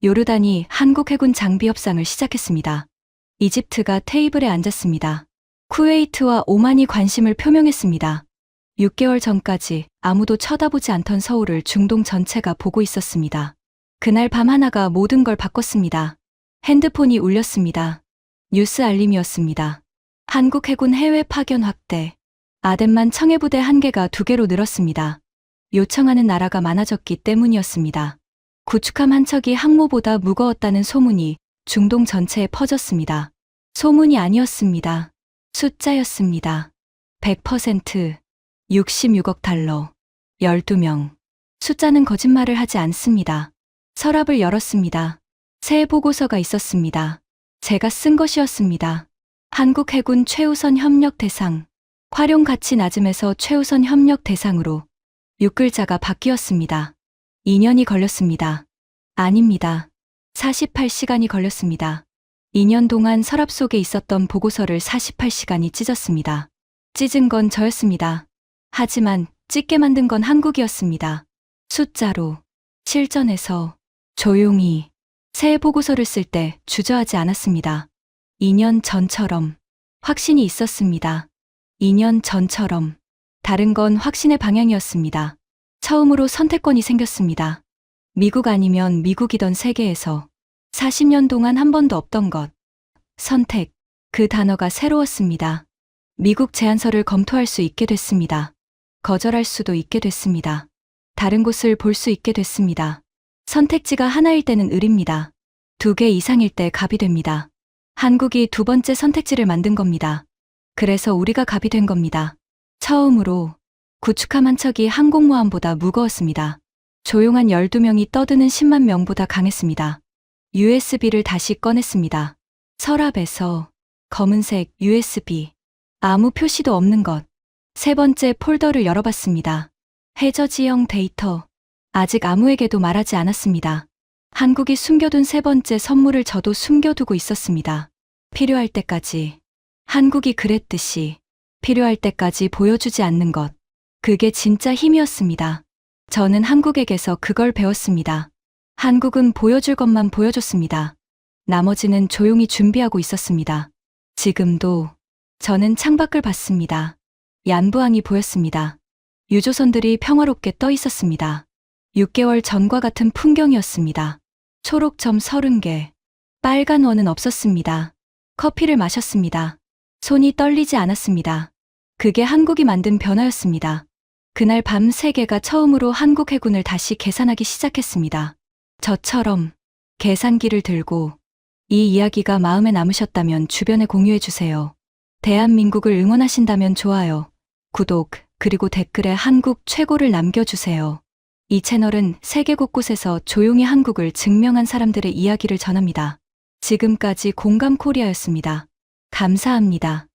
A: 요르단이 한국 해군 장비 협상을 시작했습니다. 이집트가 테이블에 앉았습니다. 쿠웨이트와 오만이 관심을 표명했습니다. 6개월 전까지 아무도 쳐다보지 않던 서울을 중동 전체가 보고 있었습니다. 그날 밤 하나가 모든 걸 바꿨습니다. 핸드폰이 울렸습니다. 뉴스 알림이었습니다. 한국 해군 해외 파견 확대. 아덴만 청해부대 1개가 2개로 늘었습니다. 요청하는 나라가 많아졌기 때문이었습니다. 구축함 한 척이 항모보다 무거웠다는 소문이 중동 전체에 퍼졌습니다. 소문이 아니었습니다. 숫자였습니다. 100%, 66억 달러, 12명. 숫자는 거짓말을 하지 않습니다. 서랍을 열었습니다. 새 보고서가 있었습니다. 제가 쓴 것이었습니다. 한국 해군 최우선 협력 대상. 활용 가치 낮음에서 최우선 협력 대상으로 6글자가 바뀌었습니다. 2년이 걸렸습니다. 아닙니다. 48시간이 걸렸습니다. 2년 동안 서랍 속에 있었던 보고서를 48시간이 찢었습니다. 찢은 건 저였습니다. 하지만 찢게 만든 건 한국이었습니다. 숫자로, 실전에서, 조용히 새 보고서를 쓸 때 주저하지 않았습니다. 2년 전처럼 확신이 있었습니다. 2년 전처럼 다른 건 확신의 방향이었습니다. 처음으로 선택권이 생겼습니다. 미국 아니면 미국이던 세계에서 40년 동안 한 번도 없던 것. 선택. 그 단어가 새로웠습니다. 미국 제안서를 검토할 수 있게 됐습니다. 거절할 수도 있게 됐습니다. 다른 곳을 볼 수 있게 됐습니다. 선택지가 하나일 때는 을입니다. 2개 이상일 때 갑이 됩니다. 한국이 2번째 선택지를 만든 겁니다. 그래서 우리가 갑이 된 겁니다. 처음으로 구축함 한 척이 항공모함보다 무거웠습니다. 조용한 12명이 떠드는 10만 명보다 강했습니다. USB를 다시 꺼냈습니다. 서랍에서 검은색 USB. 아무 표시도 없는 것. 3번째 폴더를 열어봤습니다. 해저지형 데이터. 아직 아무에게도 말하지 않았습니다. 한국이 숨겨둔 3번째 선물을 저도 숨겨두고 있었습니다. 필요할 때까지. 한국이 그랬듯이 필요할 때까지 보여주지 않는 것. 그게 진짜 힘이었습니다. 저는 한국에게서 그걸 배웠습니다. 한국은 보여줄 것만 보여줬습니다. 나머지는 조용히 준비하고 있었습니다. 지금도 저는 창밖을 봤습니다. 얀부항이 보였습니다. 유조선들이 평화롭게 떠 있었습니다. 6개월 전과 같은 풍경이었습니다. 초록점 30개, 빨간 원은 없었습니다. 커피를 마셨습니다. 손이 떨리지 않았습니다. 그게 한국이 만든 변화였습니다. 그날 밤 세계가 처음으로 한국 해군을 다시 계산하기 시작했습니다. 저처럼 계산기를 들고 이 이야기가 마음에 남으셨다면 주변에 공유해주세요. 대한민국을 응원하신다면 좋아요, 구독, 그리고 댓글에 한국 최고를 남겨주세요. 이 채널은 세계 곳곳에서 조용히 한국을 증명한 사람들의 이야기를 전합니다. 지금까지 공감 코리아였습니다. 감사합니다.